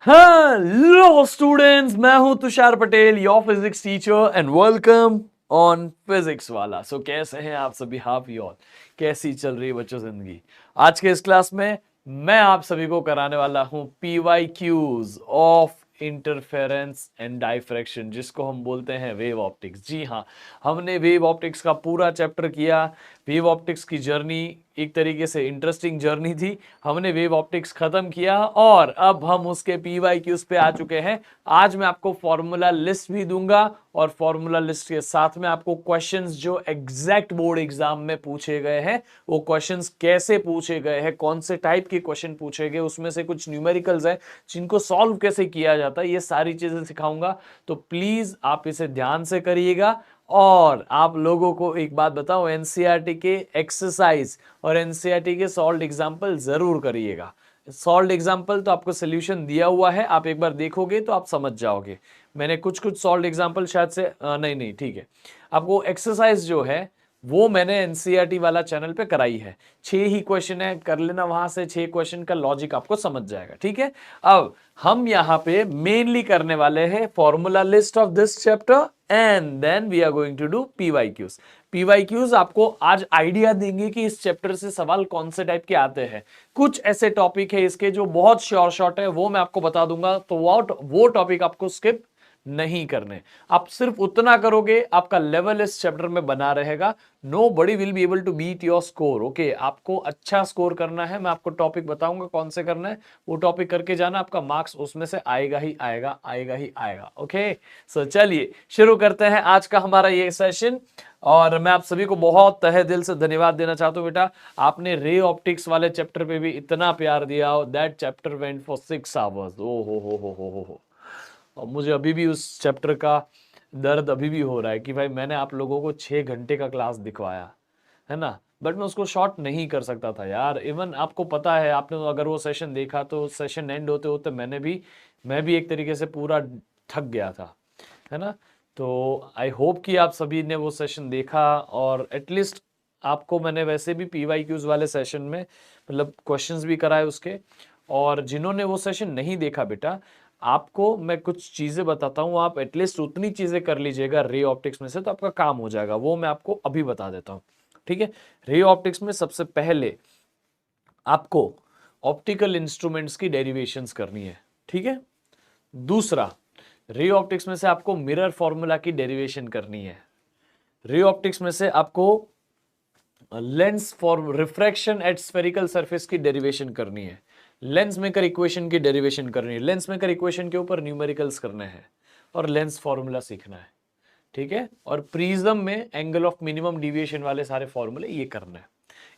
Hello students, मैं हूं Tushar Patel, your physics teacher and welcome on physics वाला। सो कैसे हैं आप सभी? हाफ यू ऑल, कैसी चल रही है बच्चों जिंदगी? आज के इस क्लास में मैं आप सभी को कराने वाला हूं PYQs of interference and diffraction, जिसको हम बोलते हैं वेव ऑप्टिक्स। जी हाँ, हमने वेव ऑप्टिक्स का पूरा चैप्टर किया। वेव ऑप्टिक्स की जर्नी एक तरीके से इंटरेस्टिंग जर्नी थी। हमने वेव ऑप्टिक्स खत्म किया और अब हम उसके पीवाईक्यूज पे आ चुके हैं। आज मैं आपको फॉर्मूला लिस्ट भी दूंगा और फॉर्मूला लिस्ट के साथ में आपको क्वेश्चंस जो एग्जैक्ट बोर्ड एग्जाम में पूछे गए हैं, वो क्वेश्चंस कैसे पूछे गए हैं, कौन से टाइप के क्वेश्चन पूछे गए, उसमें से कुछ न्यूमेरिकल्स हैं जिनको सॉल्व कैसे किया जाता है, ये सारी चीजें सिखाऊंगा। तो प्लीज आप इसे ध्यान से करिएगा। और आप लोगों को एक बात बताओ, एनसीईआरटी के एक्सरसाइज और एनसीईआरटी के सॉल्व एग्जाम्पल जरूर करिएगा। सॉल्व एग्जाम्पल तो आपको सोल्यूशन दिया हुआ है, आप एक बार देखोगे तो आप समझ जाओगे। मैंने कुछ कुछ सॉल्व एग्जाम्पल शायद से नहीं ठीक है, आपको एक्सरसाइज जो है वो मैंने एनसीईआरटी वाला चैनल पे कराई है। 6 ही क्वेश्चन है, कर लेना वहां से। 6 क्वेश्चन का लॉजिक आपको समझ जाएगा, ठीक है। अब हम यहां पे मेनली करने वाले हैं formula list of this chapter and then we are going to do PYQs. PYQs आपको आज आइडिया देंगे कि इस चैप्टर से सवाल कौन से टाइप के आते हैं। कुछ ऐसे टॉपिक है इसके जो बहुत शॉर्ट है, वो मैं आपको बता दूंगा, तो वो टॉपिक आपको स्किप नहीं करने। आप सिर्फ उतना करोगे, आपका लेवल इस चैप्टर में बना रहेगा। Nobody will be able to beat your score. Okay, आपको अच्छा स्कोर करना है। मैं आपको टॉपिक बताऊंगा कौन से करना है, वो टॉपिक करके जाना, आपका मार्क्स उसमें से आएगा ही आएगा, आएगा ही आएगा। ओके, सो चलिए शुरू करते हैं आज का हमारा ये सेशन। और मैं आप सभी को बहुत तहे दिल से धन्यवाद देना चाहता हूं। बेटा, आपने रे ऑप्टिक्स वाले चैप्टर पे भी इतना प्यार दिया। That chapter went for 6 hours. ओ हो। और मुझे अभी भी उस चैप्टर का दर्द अभी भी हो रहा है कि भाई मैंने आप लोगों को 6 घंटे का क्लास दिखवाया है ना, बट मैं उसको शॉर्ट नहीं कर सकता था यार। इवन आपको पता है, आपने अगर वो सेशन देखा तो सेशन एंड होते होते मैं भी एक तरीके से पूरा थक गया था, है ना। तो आई होप कि आप सभी ने वो सेशन देखा और एटलीस्ट आपको मैंने वैसे भी पीवाईक्यूज वाले सेशन में मतलब क्वेश्चंस भी कराए उसके। और जिन्होंने वो सेशन नहीं देखा बेटा, आपको मैं कुछ चीजें बताता हूं, आप एटलीस्ट उतनी चीजें कर लीजिएगा रे ऑप्टिक्स में से, तो आपका काम हो जाएगा। वो मैं आपको अभी बता देता हूं, ठीक है। रे ऑप्टिक्स में सबसे पहले आपको ऑप्टिकल इंस्ट्रूमेंट्स की डेरिवेशंस करनी है, ठीक है। दूसरा, रे ऑप्टिक्स में से आपको मिरर फॉर्मूला की डेरिवेशन करनी है। रे ऑप्टिक्स में से आपको lens for refraction at spherical surface की डेरिवेशन करनी है। लेंस मेकर इक्वेशन की डेरिवेशन करनी है। लेंस मेकर इक्वेशन के ऊपर न्यूमेरिकल्स करने हैं और लेंस फॉर्मूला सीखना है, ठीक है। और प्रिज्म में एंगल ऑफ मिनिमम डिविएशन वाले सारे फॉर्मूले ये करना है।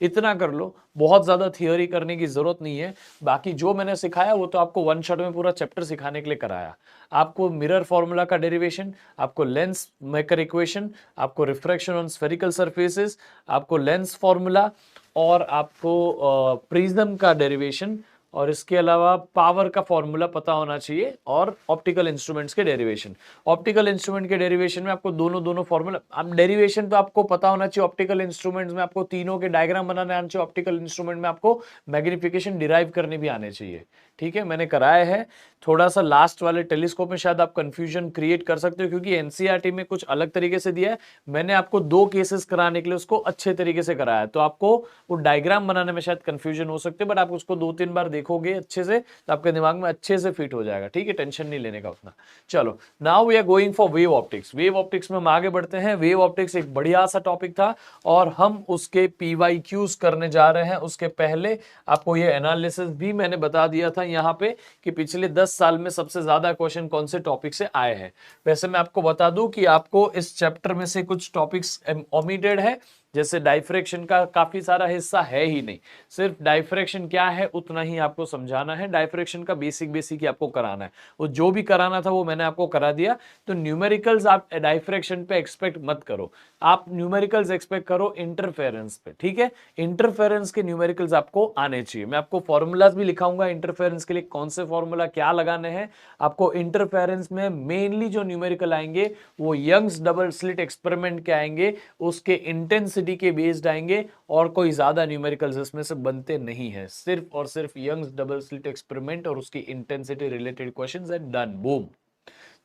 इतना कर लो, बहुत ज्यादा थियोरी करने की जरूरत नहीं है। बाकी जो मैंने सिखाया वो तो आपको वन शॉट में पूरा चैप्टर सिखाने के लिए कराया। आपको मिरर फॉर्मूला का डेरिवेशन, आपको लेंस मेकर इक्वेशन, आपको रिफ्रैक्शन ऑन स्फेरिकल सरफेसेस, आपको लेंस फॉर्मूला और आपको प्रिज्म का डेरिवेशन, और इसके अलावा पावर का फॉर्मूला पता होना चाहिए, और ऑप्टिकल इंस्ट्रूमेंट्स के डेरिवेशन। ऑप्टिकल इंस्ट्रूमेंट के डेरिवेशन में आपको दोनों फॉर्मूला, अब डेरिवेशन तो आपको पता होना चाहिए। ऑप्टिकल इंस्ट्रूमेंट्स में आपको तीनों के डायग्राम बनाने आने चाहिए। ऑप्टिकल इंस्ट्रूमेंट में आपको मैग्निफिकेशन डिराइव करने भी आने चाहिए, ठीक है। मैंने कराया है। थोड़ा सा लास्ट वाले टेलीस्कोप में शायद आप कंफ्यूजन क्रिएट कर सकते हो, क्योंकि एनसीईआरटी में कुछ अलग तरीके से दिया है। मैंने आपको 2 केसेस कराने के लिए उसको अच्छे तरीके से कराया है, तो आपको वो डायग्राम बनाने में शायद कंफ्यूजन हो सकते है, बट आप उसको 2-3 बार देखोगे अच्छे से तो आपके दिमाग में अच्छे से फिट हो जाएगा, ठीक है। टेंशन नहीं लेने का उतना। चलो, now we are going for wave optics. Wave optics में हम आगे बढ़ते हैं। वेव ऑप्टिक्स एक बढ़िया सा टॉपिक था और हम उसके पीवाईक्यूज करने जा रहे हैं। उसके पहले आपको ये एनालिसिस भी मैंने बता दिया था यहाँ पे कि पिछले 10 साल में सबसे ज्यादा क्वेश्चन कौन से टॉपिक से आए हैं। वैसे मैं आपको बता दूं कि आपको इस चैप्टर में से कुछ टॉपिक्स ओमिटेड है, जैसे डाइफ्रैक्शन का काफी सारा हिस्सा है ही नहीं। सिर्फ डाइफ्रैक्शन क्या है उतना ही आपको समझाना है। डाइफ्रैक्शन का बेसिक ही आपको कराना है। वो जो भी कराना था वो मैंने आपको करा दिया। तो न्यूमेरिकल्स आप डाइफ्रैक्शन पे एक्सपेक्ट मत करो, आप न्यूमेरिकल्स एक्सपेक्ट करो इंटरफेरेंस पे, ठीक है। इंटरफेरेंस के न्यूमेरिकल्स आपको आने चाहिए। मैं आपको फॉर्मूलाज भी लिखाऊंगा इंटरफेरेंस के लिए, कौन से फॉर्मूला क्या लगाने हैं। आपको इंटरफेरेंस में मेनली जो न्यूमेरिकल आएंगे वो यंग्स डबल स्लिट एक्सपेरिमेंट के आएंगे, उसके इंटेंसिटी इंटेंसिटी के बेस्ड आएंगे और कोई ज्यादा न्यूमेरिकल्स इसमें से बनते नहीं है, सिर्फ और सिर्फ यंग्स डबल स्लिट एक्सपेरिमेंट और उसकी intensity related questions and done, boom.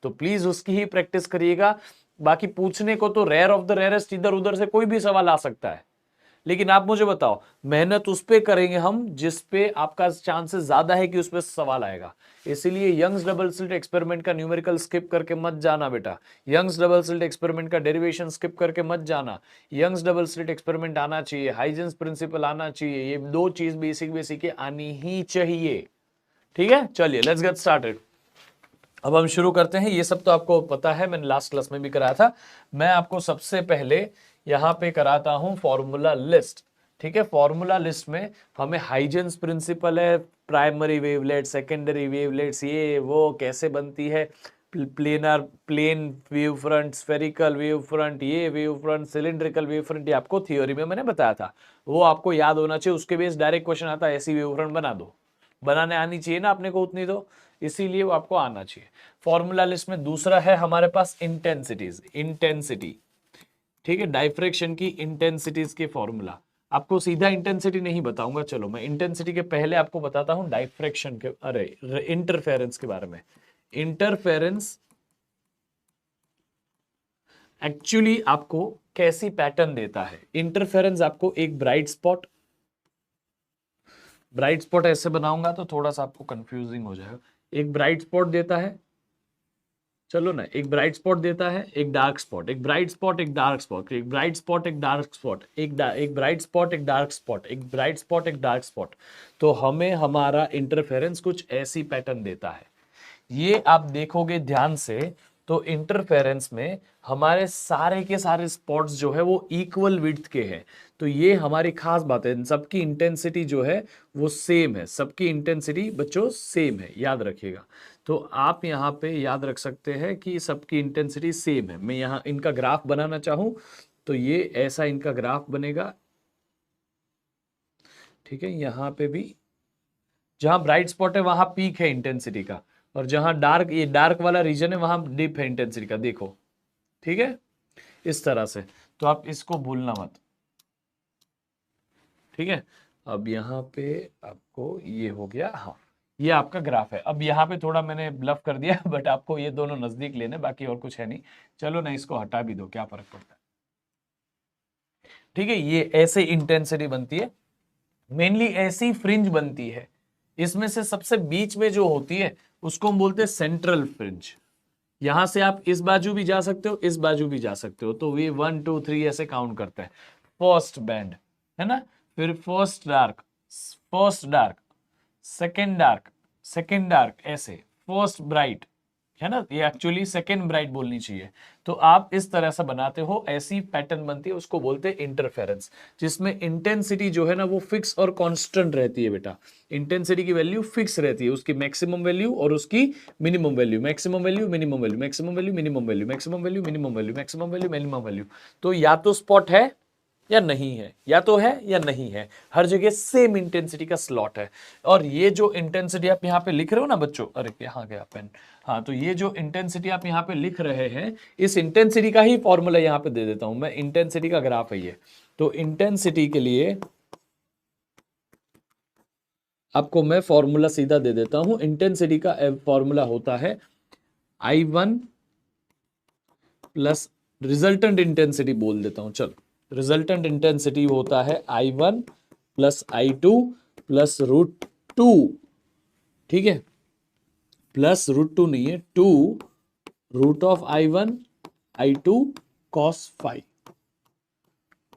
तो प्लीज उसकी ही प्रैक्टिस करिएगा। बाकी पूछने को तो रेयर ऑफ द रेयरेस्ट इधर उधर से कोई भी सवाल आ सकता है, लेकिन आप मुझे बताओ, मेहनत उस पे करेंगे हम जिस पे आपका चांसेस ज्यादा है कि उस पे सवाल आएगा। इसीलिए यंग्स डबल स्लिट एक्सपेरिमेंट का न्यूमेरिकल स्किप करके मत जाना बेटा, यंग्स डबल स्लिट एक्सपेरिमेंट का डेरिवेशन स्किप करके मत जाना। यंग्स डबल स्लिट एक्सपेरिमेंट आना चाहिए, हाइजेंस प्रिंसिपल आना चाहिए, ये दो चीज बेसिक बेसिक आनी ही चाहिए। ठीक है, चलिए लेट्स गेट स्टार्टेड। अब हम शुरू करते हैं। ये सब तो आपको पता है, मैंने लास्ट क्लास में भी कराया था। मैं आपको सबसे पहले यहां पे कराता हूं फॉर्मूला लिस्ट। ठीक है, फॉर्मूला लिस्ट में हमें हाइजेंस प्रिंसिपल है, प्राइमरी वेवलेट, सेकेंडरी वेवलेट्स, ये वो कैसे बनती है, planar plane wave front, spherical wavefront, ये wavefront, cylindrical wavefront, ये आपको थ्योरी में मैंने बताया था, वो आपको याद होना चाहिए। उसके बेस डायरेक्ट क्वेश्चन आता है, ऐसी वेव फ्रंट बना दो, बनाने आनी चाहिए ना अपने को उतनी, तो इसीलिए वो आपको आना चाहिए। फॉर्मूला लिस्ट में दूसरा है हमारे पास इंटेंसिटीज, इंटेंसिटी। ठीक है, डाइफ्रैक्शन की इंटेंसिटीज के फॉर्मूला। आपको सीधा इंटेंसिटी नहीं बताऊंगा, चलो मैं इंटेंसिटी के पहले आपको बताता हूं डाइफ्रैक्शन के, अरे इंटरफेरेंस के बारे में। इंटरफेरेंस एक्चुअली आपको कैसी पैटर्न देता है। इंटरफेरेंस आपको एक ब्राइट स्पॉट, ब्राइट स्पॉट ऐसे बनाऊंगा तो थोड़ा सा आपको कंफ्यूजिंग हो जाएगा। एक ब्राइट स्पॉट देता है, चलो ना, एक ब्राइट स्पॉट देता है, एक डार्क स्पॉट, एक ब्राइट स्पॉट, एक डार्क स्पॉट, एक ब्राइट स्पॉट, एक डार्क स्पॉट, एक ब्राइट स्पॉट, एक डार्क स्पॉट, एक ब्राइट स्पॉट, एक डार्क स्पॉट। तो हमें हमारा इंटरफेरेंस कुछ ऐसी पैटर्न देता है। ये आप देखोगे ध्यान से तो इंटरफेरेंस में हमारे सारे के सारे स्पॉट्स जो है वो इक्वल विड्थ के हैं। तो ये हमारी खास बात है, सबकी इंटेंसिटी जो है वो सेम है, सबकी इंटेंसिटी बच्चों सेम है, याद रखिएगा। तो आप यहाँ पे याद रख सकते हैं कि सबकी इंटेंसिटी सेम है। मैं यहाँ इनका ग्राफ बनाना चाहूं तो ये ऐसा इनका ग्राफ बनेगा। ठीक है, यहाँ पे भी जहां ब्राइट स्पॉट है वहां पीक है इंटेंसिटी का, और जहां डार्क, ये डार्क वाला रीजन है, वहां डिप है इंटेंसिटी का, देखो। ठीक है, इस तरह से, तो आप इसको भूलना मत। ठीक है, अब यहाँ पे आपको ये हो गया, हाँ ये आपका ग्राफ है। अब यहाँ पे थोड़ा मैंने ब्लफ कर दिया बट आपको ये दोनों नजदीक लेने, बाकी और कुछ है नहीं। चलो ना, इसको हटा भी दो, क्या फर्क पड़ता है। ठीक है, ये ऐसे इंटेंसिटी बनती है, मेनली ऐसी फ्रिंज बनती है। इसमें से सबसे बीच में जो होती है उसको हम बोलते हैं सेंट्रल फ्रिंज। यहां से आप इस बाजू भी जा सकते हो, इस बाजू भी जा सकते हो, तो वे 1 2 3 ऐसे काउंट करते हैं। फर्स्ट बैंड है ना, फिर first dark, first dark, second dark, second dark, ऐसे फर्स्ट ब्राइट, है ना, ये एक्चुअली सेकेंड ब्राइट बोलनी चाहिए। तो आप इस तरह से बनाते हो, ऐसी पैटर्न बनती है, उसको बोलते हैं इंटरफेरेंस, जिसमें इंटेंसिटी जो है ना वो फिक्स और कांस्टेंट रहती है बेटा। इंटेंसिटी की वैल्यू फिक्स रहती है, उसकी मैक्सिमम वैल्यू और उसकी minimum value, maximum value minimum value, maximum value minimum value, maximum value minimum value, maximum value minimum value. तो या तो स्पॉट है या नहीं है, या तो है या नहीं है, हर जगह सेम इंटेंसिटी का स्लॉट है। और ये जो इंटेंसिटी आप यहाँ पे लिख रहे हो ना बच्चों, अरे यहाँ गया पेन, हाँ, तो ये जो इंटेंसिटी आप यहाँ पे लिख रहे हैं, इस इंटेंसिटी का ही फॉर्मूला यहाँ पे दे देता हूं मैं। इंटेंसिटी का ग्राफ है ये, तो इंटेंसिटी के लिए आपको मैं फॉर्मूला सीधा दे देता हूं। इंटेंसिटी का फॉर्मूला होता है I1 प्लस रिजल्टेंट इंटेंसिटी बोल देता हूं, चलो। रिजल्टेंट इंटेंसिटी होता है I1 प्लस I2 प्लस √2। ठीक है, प्लस √2 नहीं है, 2 √of I1 I2 cos phi.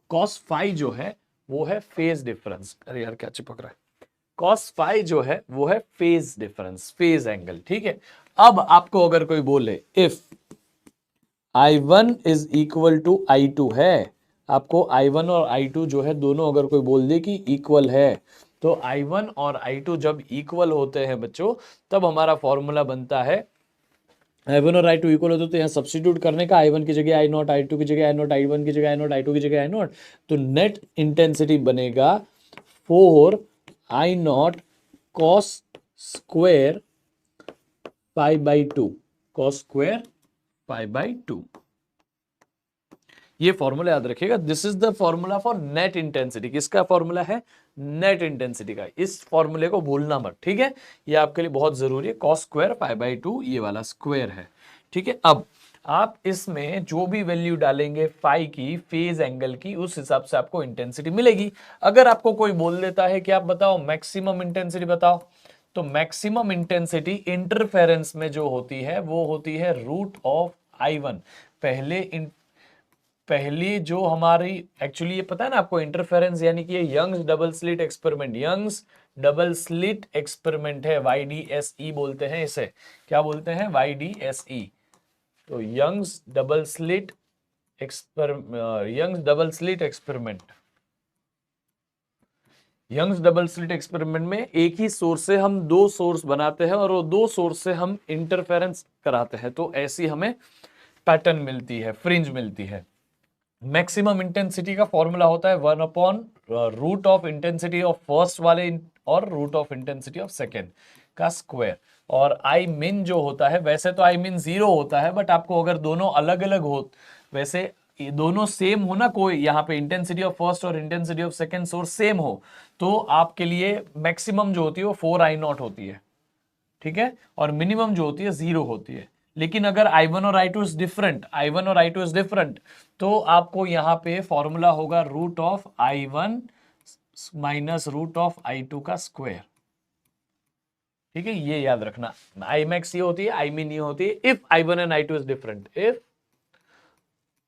cos phi जो है वो है फेज डिफरेंस, अरे यार क्या चिपक रहा है, cos फाई जो है वो है फेज डिफरेंस, फेज एंगल। ठीक है, अब आपको अगर कोई बोले if I1 is equal to I2 है, आपको I1 और I2 जो है दोनों अगर कोई बोल दे कि इक्वल है, तो I1 और I2 जब इक्वल होते हैं बच्चों, तब हमारा फॉर्मूला बनता है, I1 और I2 इक्वल होते तो यहाँ सब्स्टिट्यूट करने का, I1 की जगह I0, I2 की जगह I0, I1 की जगह I0, I2 की जगह I0, तो नेट इंटेंसिटी बनेगा 4 I0 cos square pi by 2, cos square pi by 2। ये फॉर्मूला याद रखिएगा, this is the formula for net intensity. किसका फॉर्मूला है? नेट इंटेंसिटी का। इस फॉर्मूले को भूलना मत, ठीक है, ये आपके लिए बहुत जरूरी है। कॉस स्क्वायर पाई बाई 2 ये वाला स्क्वायर है, ठीक है। अब आप इसमें जो भी वैल्यू डालेंगे फाई की, फेज एंगल की, उस हिसाब से आपको इंटेंसिटी मिलेगी। अगर आपको कोई बोल देता है कि आप बताओ मैक्सिमम इंटेंसिटी बताओ, तो मैक्सिमम इंटेंसिटी इंटरफेरेंस में जो होती है वो होती है रूट ऑफ I1। पहली जो हमारी एक्चुअली ये पता है ना आपको, इंटरफेरेंस यानी कि ये Young's double slit experiment, Young's double slit experiment है, YDSE बोलते हैं इसे। क्या बोलते हैं? YDSE। तो Young's double slit experiment, Young's double slit experiment में एक ही सोर्स से हम दो सोर्स बनाते हैं और वो दो सोर्स से हम इंटरफेरेंस कराते हैं, तो ऐसी हमें पैटर्न मिलती है, फ्रिंज मिलती है। मैक्सिमम इंटेंसिटी का फॉर्मूला होता है 1 upon root of intensity of first वाले और root of intensity of second का स्क्वायर। और आई मीन जो होता है, वैसे तो आई मीन 0 होता है, बट आपको अगर दोनों अलग अलग हो, वैसे ये दोनों सेम हो ना, कोई यहाँ पे इंटेंसिटी ऑफ फर्स्ट और intensity of second source same हो, तो आपके लिए मैक्सिमम जो होती है वो 4I0 होती है, ठीक है, और मिनिमम जो होती है 0 होती है। लेकिन अगर I1 और I2 इज डिफरेंट, I1 और I2 इज डिफरेंट, तो आपको यहां पे फॉर्मूला होगा root of I1 minus root of I2 का स्क्वायर, ठीक है, ये याद रखना। आई मैक्स ये होती है, आई मीन ये होती है if I1 and I2 is different, if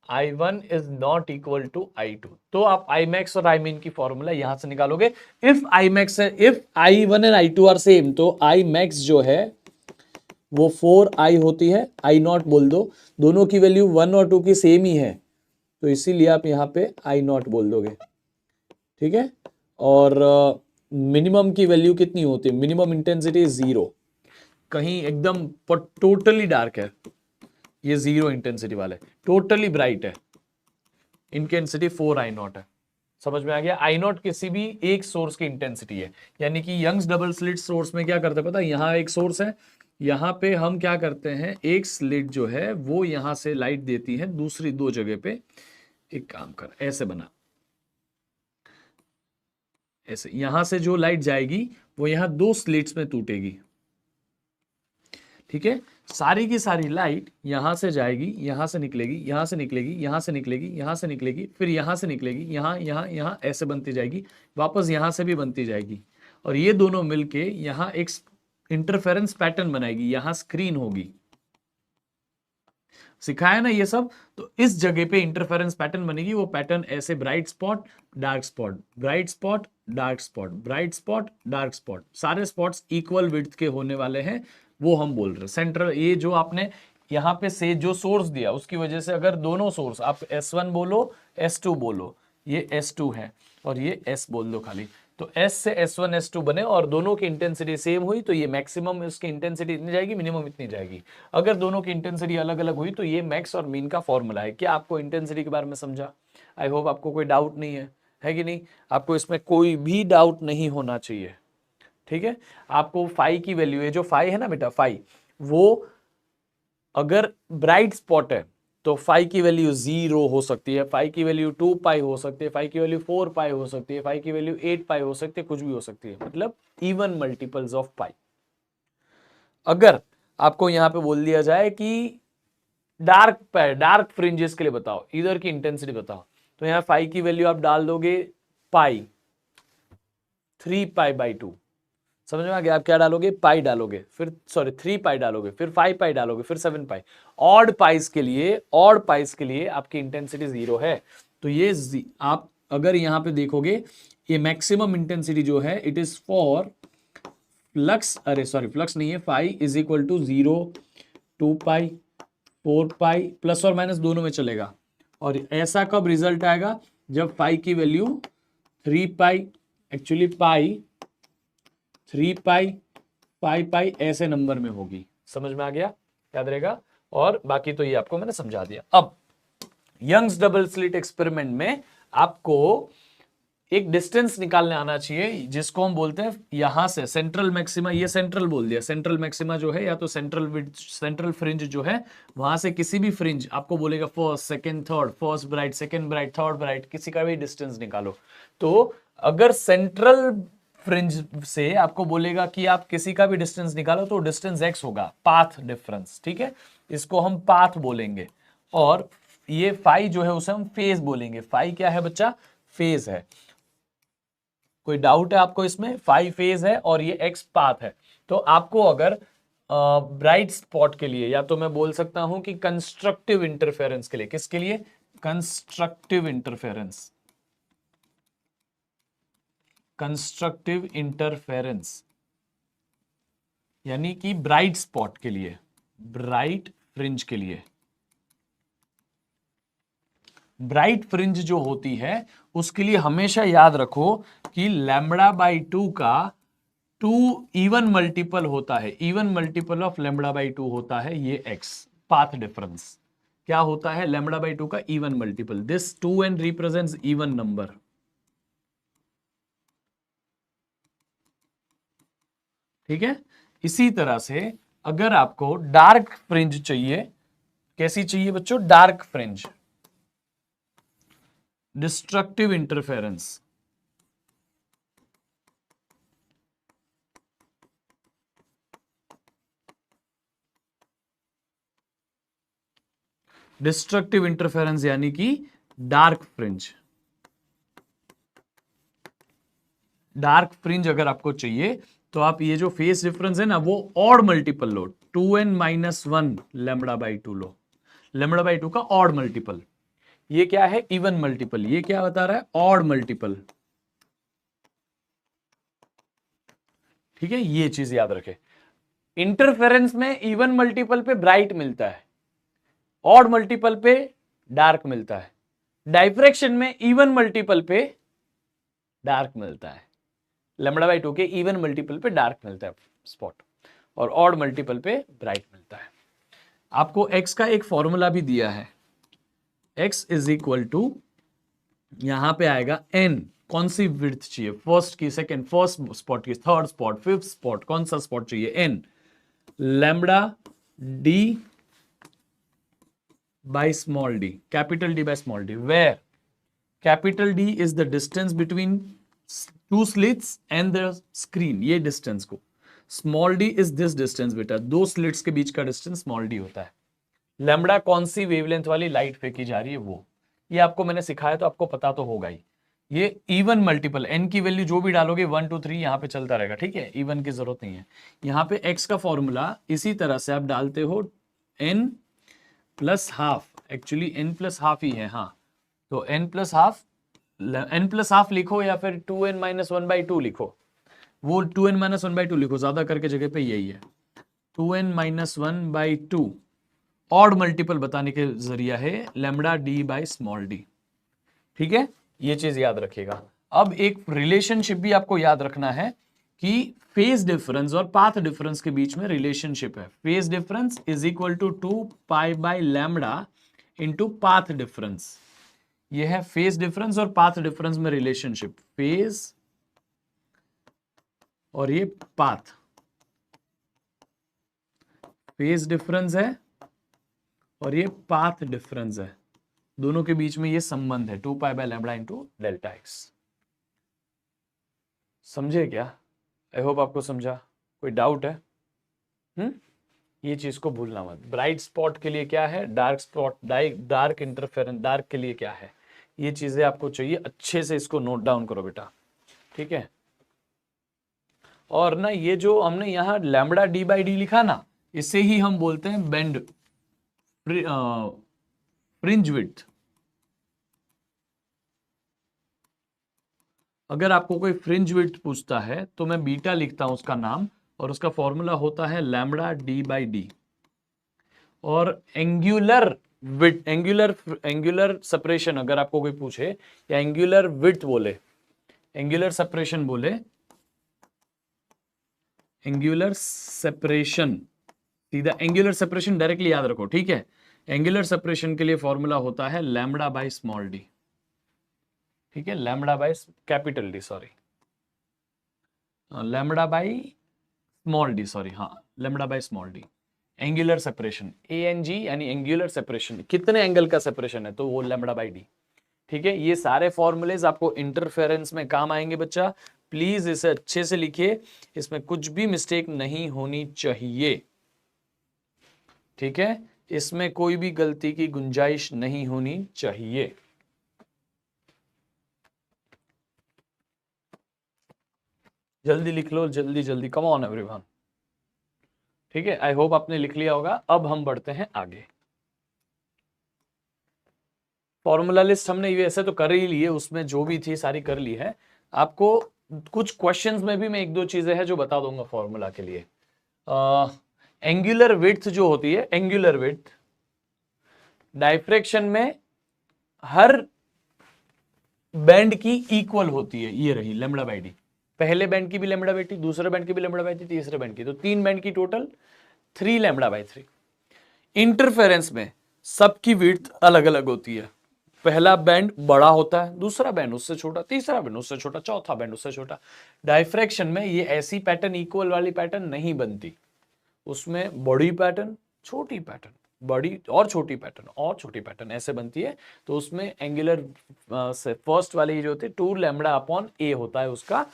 I1 is not equal to I2, तो आप I max और I min की फॉर्मूला यहां से निकालोगे। If I1 and I2 are same, तो I max जो है वो 4I होती है, I0 बोल दो, दोनों की वैल्यू 1 और 2 की सेम ही है, तो इसीलिए आप यहाँ पे I0 बोल दोगे, ठीक है। और मिनिमम की वैल्यू कितनी होती है? मिनिमम इंटेंसिटी 0, कहीं एकदम टोटली डार्क है, ये 0 इंटेंसिटी वाले, टोटली ब्राइट है, इंटेंसिटी 4I0 है। समझ में आ गया? I0 किसी भी एक सोर्स की इंटेंसिटी है, यानी कि यंग्स डबल स्लिट सोर्स में क्या करते हैं पता है, यहां एक सोर्स है, यहां पे हम क्या करते हैं, एक स्लिट जो है वो यहां से लाइट देती है दूसरी दो जगह पे। एक काम कर, ऐसे बना, ऐसे यहां से जो लाइट जाएगी वो यहां दो स्लिट्स में टूटेगी, ठीक है। सारी की सारी लाइट यहां से जाएगी, यहां से निकलेगी, यहां से निकलेगी, यहां से निकलेगी, यहां से निकलेगी, फिर यहां से निकलेगी, यहां यहां यहां ऐसे बनती जाएगी, वापस यहां से भी बनती जाएगी, और ये दोनों मिलके यहां एक इंटरफेरेंस पैटर्न बनाएगी, यहां स्क्रीन होगी। सिखाया ना ये सब? तो इस जगह पे इंटरफेरेंस पैटर्न बनेगी, वो पैटर्न ऐसे bright spot, dark spot, bright spot, dark spot, bright spot, dark spot, सारे स्पॉट्स इक्वल विड्थ के होने वाले हैं, वो हम बोल रहे हैं। सेंट्रल, ये जो आपने यहाँ पे से जो सोर्स दिया उसकी वजह से अगर दोनों सोर्स, आप S1 बोलो, S2 बोलो, ये S2 है और ये S बोल दो खाली, तो S से S1 S2 बने और दोनों की इंटेंसिटी सेम हुई, तो ये मैक्सिमम उसकी इंटेंसिटी इतनी जाएगी, मिनिमम इतनी जाएगी। अगर दोनों की इंटेंसिटी अलग अलग हुई तो ये मैक्स और मीन का फॉर्मूला है। क्या आपको इंटेंसिटी के बारे में समझा? आई होप आपको कोई डाउट नहीं है कि नहीं? आपको इसमें कोई भी डाउट नहीं होना चाहिए, ठीक है। आपको फाई की वैल्यू है, जो फाई है ना बेटा, फाई, वो अगर ब्राइट स्पॉट है तो फाई की वैल्यू 0 हो सकती है, फाई की वैल्यू 2π हो सकती है, फाई की वैल्यू 4π हो सकती है, फाई की वैल्यू 8π हो सकती है, कुछ भी हो सकती है, मतलब इवन मल्टीपल्स ऑफ पाई। अगर आपको यहां पे बोल दिया जाए कि डार्क फ्रिंजेस के लिए बताओ, इधर की इंटेंसिटी बताओ, तो यहां फाई की वैल्यू आप डाल दोगे पाई, 3π/2। समझ में आ गया? आप क्या डालोगे? पाई डालोगे, फिर सॉरी 3π डालोगे, फिर 5π डालोगे, फिर 7π। ऑड पाइस के लिए आपकी इंटेंसिटी 0 है, तो ये आप अगर यहां पे देखोगे, ये मैक्सिमम इंटेंसिटी जो है इट इज फॉर फ्लक्स, अरे सॉरी फ्लक्स नहीं है, phi is equal to 0, 2π, 4π, plus और माइनस दोनों में चलेगा। और ऐसा कब रिजल्ट आएगा? जब फाई की वैल्यू 3π, एक्चुअली पाई 3π, 5π ऐसे नंबर में होगी। समझ में आ गया? याद रहेगा। और बाकी तो ये आपको मैंने समझा दिया। अब यंग्स डबल स्लिट एक्सपेरिमेंट में आपको एक डिस्टेंस निकालने आना चाहिए जिसको हम बोलते हैं यहां से सेंट्रल मैक्सिमा, ये सेंट्रल बोल दिया, सेंट्रल मैक्सिमा जो है या तो सेंट्रल फ्रिंज जो है वहां से किसी भी फ्रिंज आपको बोलेगा first second third, first bright second bright third bright, किसी का भी डिस्टेंस निकालो। तो अगर सेंट्रल फ्रिंज से आपको बोलेगा कि आप किसी का भी डिस्टेंस निकालो तो डिस्टेंस x होगा, पाथ डिफरेंस, ठीक है, इसको हम पाथ बोलेंगे। और ये फाई जो है उसे हम फेज बोलेंगे। फाई क्या है बच्चा? फेज है। कोई डाउट है आपको इसमें? फाई फेज है और ये एक्स पाथ है। तो आपको अगर ब्राइट स्पॉट के लिए, या तो मैं बोल सकता हूं कि कंस्ट्रक्टिव इंटरफेरेंस के लिए, किसके लिए? कंस्ट्रक्टिव इंटरफेरेंस, कंस्ट्रक्टिव इंटरफेरेंस यानी कि ब्राइट स्पॉट के लिए, ब्राइट फ्रिंज के लिए, ब्राइट फ्रिंज जो होती है उसके लिए हमेशा याद रखो कि लैम्बडा बाई 2 का 2 इवन मल्टीपल होता है, even multiple of lambda by 2 होता है ये x पाथ डिफरेंस। क्या होता है? लैम्बडा बाई 2 का even multiple. This 2n represents even number. ठीक है। इसी तरह से अगर आपको डार्क फ्रिंज चाहिए, कैसी चाहिए बच्चों? Dark fringe, destructive interference, destructive interference यानी कि डार्क फ्रिंज। डार्क फ्रिंज अगर आपको चाहिए तो आप ये जो फेस डिफरेंस है ना वो odd multiple low, 2n-1 lambda by 2 low. Lambda by 2 का ऑड मल्टीपल। ये क्या है? Even multiple. ये क्या बता रहा है? Odd multiple. ठीक है, ये चीज याद रखे। इंटरफेरेंस में इवन मल्टीपल पे ब्राइट मिलता है, ऑड मल्टीपल पे डार्क मिलता है। डाइफ्रैक्शन में इवन मल्टीपल पे डार्क मिलता है, लैम्बडा बाई 2 के इवन मल्टीपल पे डार्क मिलता है स्पॉट, और ऑड मल्टीपल पे ब्राइट मिलता है। आपको x का एक फॉर्मूला भी दिया है, x इज इक्वल टू, यहां पे आएगा n, कौन सी विड्थ चाहिए? फर्स्ट की, सेकंड, फर्स्ट स्पॉट की, थर्ड स्पॉट, फिफ्थ स्पॉट, कौन सा स्पॉट चाहिए? n lambda d by small d, capital D by small d, where capital D is the distance between two slits and the screen, ये distance को, small d is this distance बेटा, दो slits के बीच का distance small d होता है। Lambda कौन सी wavelength वाली लाइट फेंकी जा रही है वो, ये आपको मैंने सिखाया तो आपको पता तो होगा ही। ये इवन मल्टीपल, n की वैल्यू जो भी डालोगे 1 2 3 यहाँ पे चलता रहेगा, ठीक है, इवन की जरूरत नहीं है। यहाँ पे x का फॉर्मूला इसी तरह से आप डालते हो n plus half, actually n plus half ही है, हाँ, तो n प्लस हाफ लिखो या फिर 2n-1/2 लिखो, वो 2n-1/2 लिखो, ज्यादा करके जगह पे यही है। 2n-1/2 ऑड मल्टीपल बताने के जरिया है lambda d by small d। ठीक है, ये चीज याद रखिएगा। अब एक रिलेशनशिप भी आपको याद रखना है कि फेज डिफरेंस और पाथ डिफरेंस के बीच में रिलेशनशिप है। Phase difference is equal to 2 pi lambda into path difference. ये है फेज डिफरेंस और पाथ डिफरेंस में रिलेशनशिप, फेज और ये पाथ, फेज डिफरेंस है और ये पाथ डिफरेंस है, दोनों के बीच में ये संबंध है 2 pi by lambda into delta x. समझे क्या? आई होप आपको समझा। कोई डाउट है? ये चीज को भूलना मत। ब्राइट स्पॉट के लिए क्या है, dark spot, dark interference, dark के लिए क्या है, ये चीजें आपको चाहिए, अच्छे से इसको नोट डाउन करो बेटा, ठीक है। और ना ये जो हमने यहाँ लैम्बडा डी बाई डी लिखा ना, इसे ही हम बोलते हैं बेंड फ्रिंज विड्थ। अगर आपको कोई फ्रिंज विड्थ पूछता है तो मैं बीटा लिखता हूं उसका नाम, और उसका फॉर्मूला होता है लैम्बडा डी बाई डी। और एंगुलर विड्थ, एंगुलर सेपरेशन अगर आपको कोई पूछे, या एंगुलर विड्थ बोले, एंगुलर सेपरेशन बोले, एंगुलर सेपरेशन, सीधा एंगुलर सेपरेशन डायरेक्टली याद रखो, ठीक है। एंगुलर सेपरेशन के लिए फॉर्मूला होता है लैम्बडा बाई स्मॉल डी, ठीक है, lambda by capital D, sorry lambda by small D, sorry हाँ lambda by small D. Angular separation ANG यानी एंगुलर सेपरेशन, कितने एंगल का सेपरेशन है तो वो लैम्बडा बाय डी। ठीक है, ये सारे फॉर्मूलेज आपको इंटरफेरेंस में काम आएंगे बच्चा, प्लीज इसे अच्छे से लिखिए, इसमें कुछ भी मिस्टेक नहीं होनी चाहिए। ठीक है, इसमें कोई भी गलती की गुंजाइश नहीं होनी चाहिए। जल्दी लिख लो, जल्दी जल्दी, कम ऑन एवरीवन। ठीक है, आई होप आपने लिख लिया होगा। अब हम बढ़ते हैं आगे। फॉर्मूला लिस्ट हमने ये ऐसे तो कर ही लिए, उसमें जो भी थी सारी कर ली है। आपको कुछ क्वेश्चंस में भी मैं एक दो चीजें हैं जो बता दूंगा फॉर्मूला के लिए। एंगुलर विड्थ जो होती है, एंगुलर विड्थ डायफ्रेक्शन में हर बैंड की इक्वल होती है, ये रही लैम्बडा बाय डी। पहले बैंड की भी लैम्बडा बाय डी, दूसरे बैंड की भी लैम्बडा बाय डी, तीसरे बैंड की, तो 3 बैंड की टोटल 3 लैम्बडा बाय 3। इंटरफेरेंस में सबकी विड्थ अलग अलग होती है। पहला बैंड बड़ा होता है, दूसरा बैंड उससे छोटा, तीसरा बैंड उससे छोटा, चौथा बैंड उससे छोटा। डायफ्रेक्शन में ये ऐसी पैटर्न इक्वल वाली पैटर्न नहीं बनती, उसमें बड़ी पैटर्न, छोटी पैटर्न, बड़ी और छोटी पैटर्न और छोटी पैटर्न ऐसे बनती है। तो उसमें एंगुलर से फर्स्ट वाली जो होती है 2 लैम्बडा अपॉन ए होता है उसका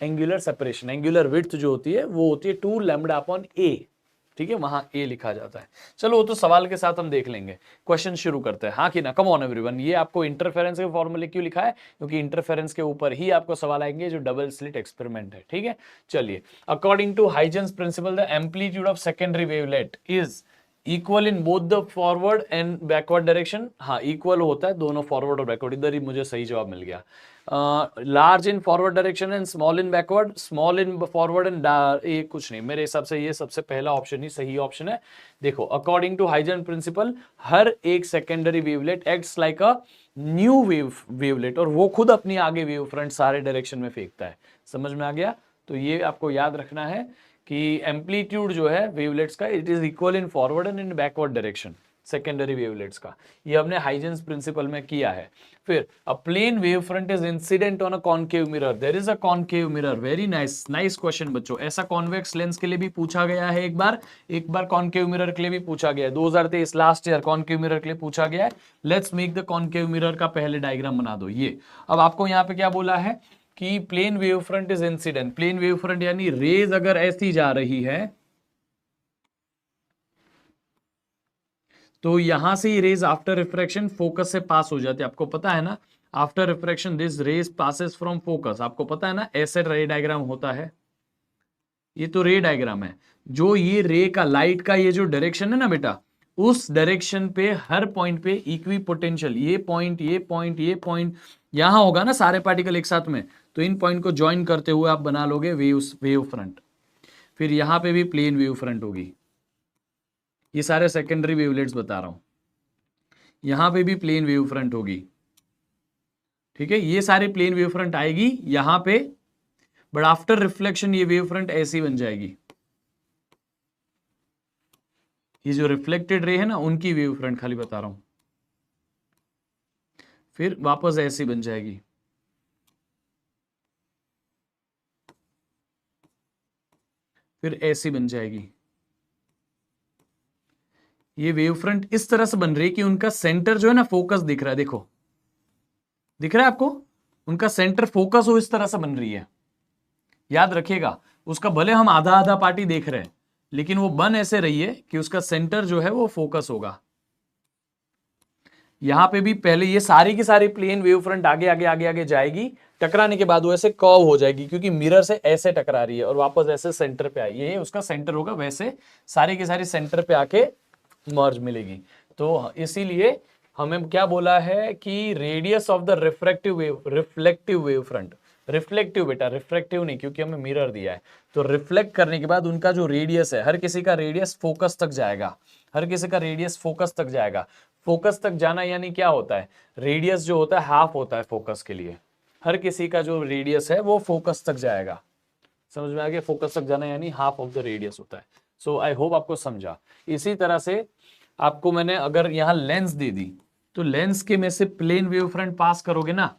एंगुलर सेपरेशन। एंगुलर विड्थ जो होती है वो होती है 2 लैम्बडा अपॉन ए। ठीक है, वहां ए लिखा जाता है। चलो वो तो सवाल के साथ हम देख लेंगे। क्वेश्चन शुरू करते हैं, हाँ कि ना, कम ऑन एवरीवन। ये आपको इंटरफेरेंस के फॉर्मूले क्यों लिखा है, क्योंकि इंटरफेरेंस के ऊपर ही आपको सवाल आएंगे जो डबल स्लिट एक्सपेरिमेंट है। ठीक है, चलिए। According to Huygens principle the amplitude of secondary wavelet is equal in both the forward and backward direction. हाँ, इक्वल होता है दोनों फॉरवर्ड और बैकवर्ड। इधर ही मुझे सही जवाब मिल गया। Large in forward direction and small in backward, small in forward and ये कुछ नहीं, मेरे हिसाब से ये सबसे पहला ऑप्शन ही सही ऑप्शन है। देखो, अकॉर्डिंग टू हाइजेंस प्रिंसिपल हर एक secondary wavelet acts like a new wavelet, और वो खुद अपनी आगे वेव फ्रंट सारे डायरेक्शन में फेंकता है। समझ में आ गया? तो ये आपको याद रखना है कि एम्पलीट्यूड जो है वेवलेट्स का, it is equal in forward and in backward direction secondary wavelets का। ये हमने हाइजेंस प्रिंसिपल में किया है। फिर a plane wave front is incident on a concave mirror, there is a concave mirror. Very nice, nice question बच्चों। ऐसा convex lens के लिए भी पूछा गया है, एक बार कॉनकेव मिरर के लिए भी पूछा गया है। 2023 लास्ट ईयर कॉनकेव मिरर के लिए पूछा गया है। Let's make the concave mirror का पहले डायग्राम बना दो। ये अब आपको यहाँ पे क्या बोला है कि plane wave front is incident. Plane wave front यानी रेज अगर ऐसी जा रही है तो यहां से ही रेज आफ्टर रिफ्रैक्शन फोकस से पास हो जाती है। आपको पता है ना, after refraction this rays passes from focus. आपको पता है ना, ऐसे रे डायग्राम होता है। ये तो रे डायग्राम है। जो ये रे का, लाइट का ये जो डायरेक्शन है ना बेटा, उस डायरेक्शन पे हर पॉइंट पे इक्वी पोटेंशियल, ये पॉइंट, ये पॉइंट, ये पॉइंट, यहां होगा ना सारे पार्टिकल एक साथ में, तो इन पॉइंट को ज्वाइन करते हुए आप बना लोगे वेव फ्रंट। फिर यहां पे भी प्लेन वेव फ्रंट होगी। ये सारे सेकेंडरी वेवलेट्स बता रहा हूं। यहां पे भी प्लेन वेव फ्रंट होगी। ठीक है, ये सारी प्लेन वेव फ्रंट आएगी यहां पे, बट आफ्टर रिफ्लेक्शन ये वेव फ्रंट ऐसी बन जाएगी। ये जो रिफ्लेक्टेड रे है ना, उनकी वेव फ्रंट खाली बता रहा हूं। फिर वापस ऐसी बन जाएगी। फिर ऐसी बन जाएगी। ये वेव फ्रंट इस तरह से बन रही है कि उनका सेंटर जो है ना, फोकस दिख रहा है। देखो, दिख रहा है आपको? उनका सेंटर फोकस हो, इस तरह से बन रही है। याद रखिएगा, उसका भले हम आधा आधा पार्टी देख रहे हैं, लेकिन वो बन ऐसे रही है कि उसका सेंटर जो है वो फोकस होगा। यहां पे भी पहले ये सारी की सारी प्लेन वेव फ्रंट आगे आगे आगे आगे जाएगी, टकराने के बाद वो ऐसे कर्व हो जाएगी, क्योंकि मिरर से ऐसे टकरा रही है और वापस ऐसे सेंटर पे आई। ये उसका सेंटर होगा, वैसे सारी की सारी सेंटर पे आके मर्ज मिलेगी। तो इसीलिए हमें क्या बोला है कि radius of the reflective wave front, reflective बेटा, रिफ्रैक्टिव नहीं, क्योंकि हमें मिरर दिया है। तो रिफ्लेक्ट करने के बाद उनका जो रेडियस है, हर किसी का रेडियस फोकस तक जाएगा। हर किसी का रेडियस फोकस तक जाएगा। फोकस तक जाना यानी क्या होता है, रेडियस जो होता है हाफ होता है फोकस के लिए। हर किसी का जो रेडियस है वो फोकस तक जाएगा। समझ में आ गया? फोकस तक जाना यानी हाफ ऑफ द रेडियस होता है। सो आई होप आपको समझा। इसी तरह से आपको मैंने अगर यहां लेंस दे दी, तो लेंस के में से प्लेन वेव फ्रंट पास करोगे ना,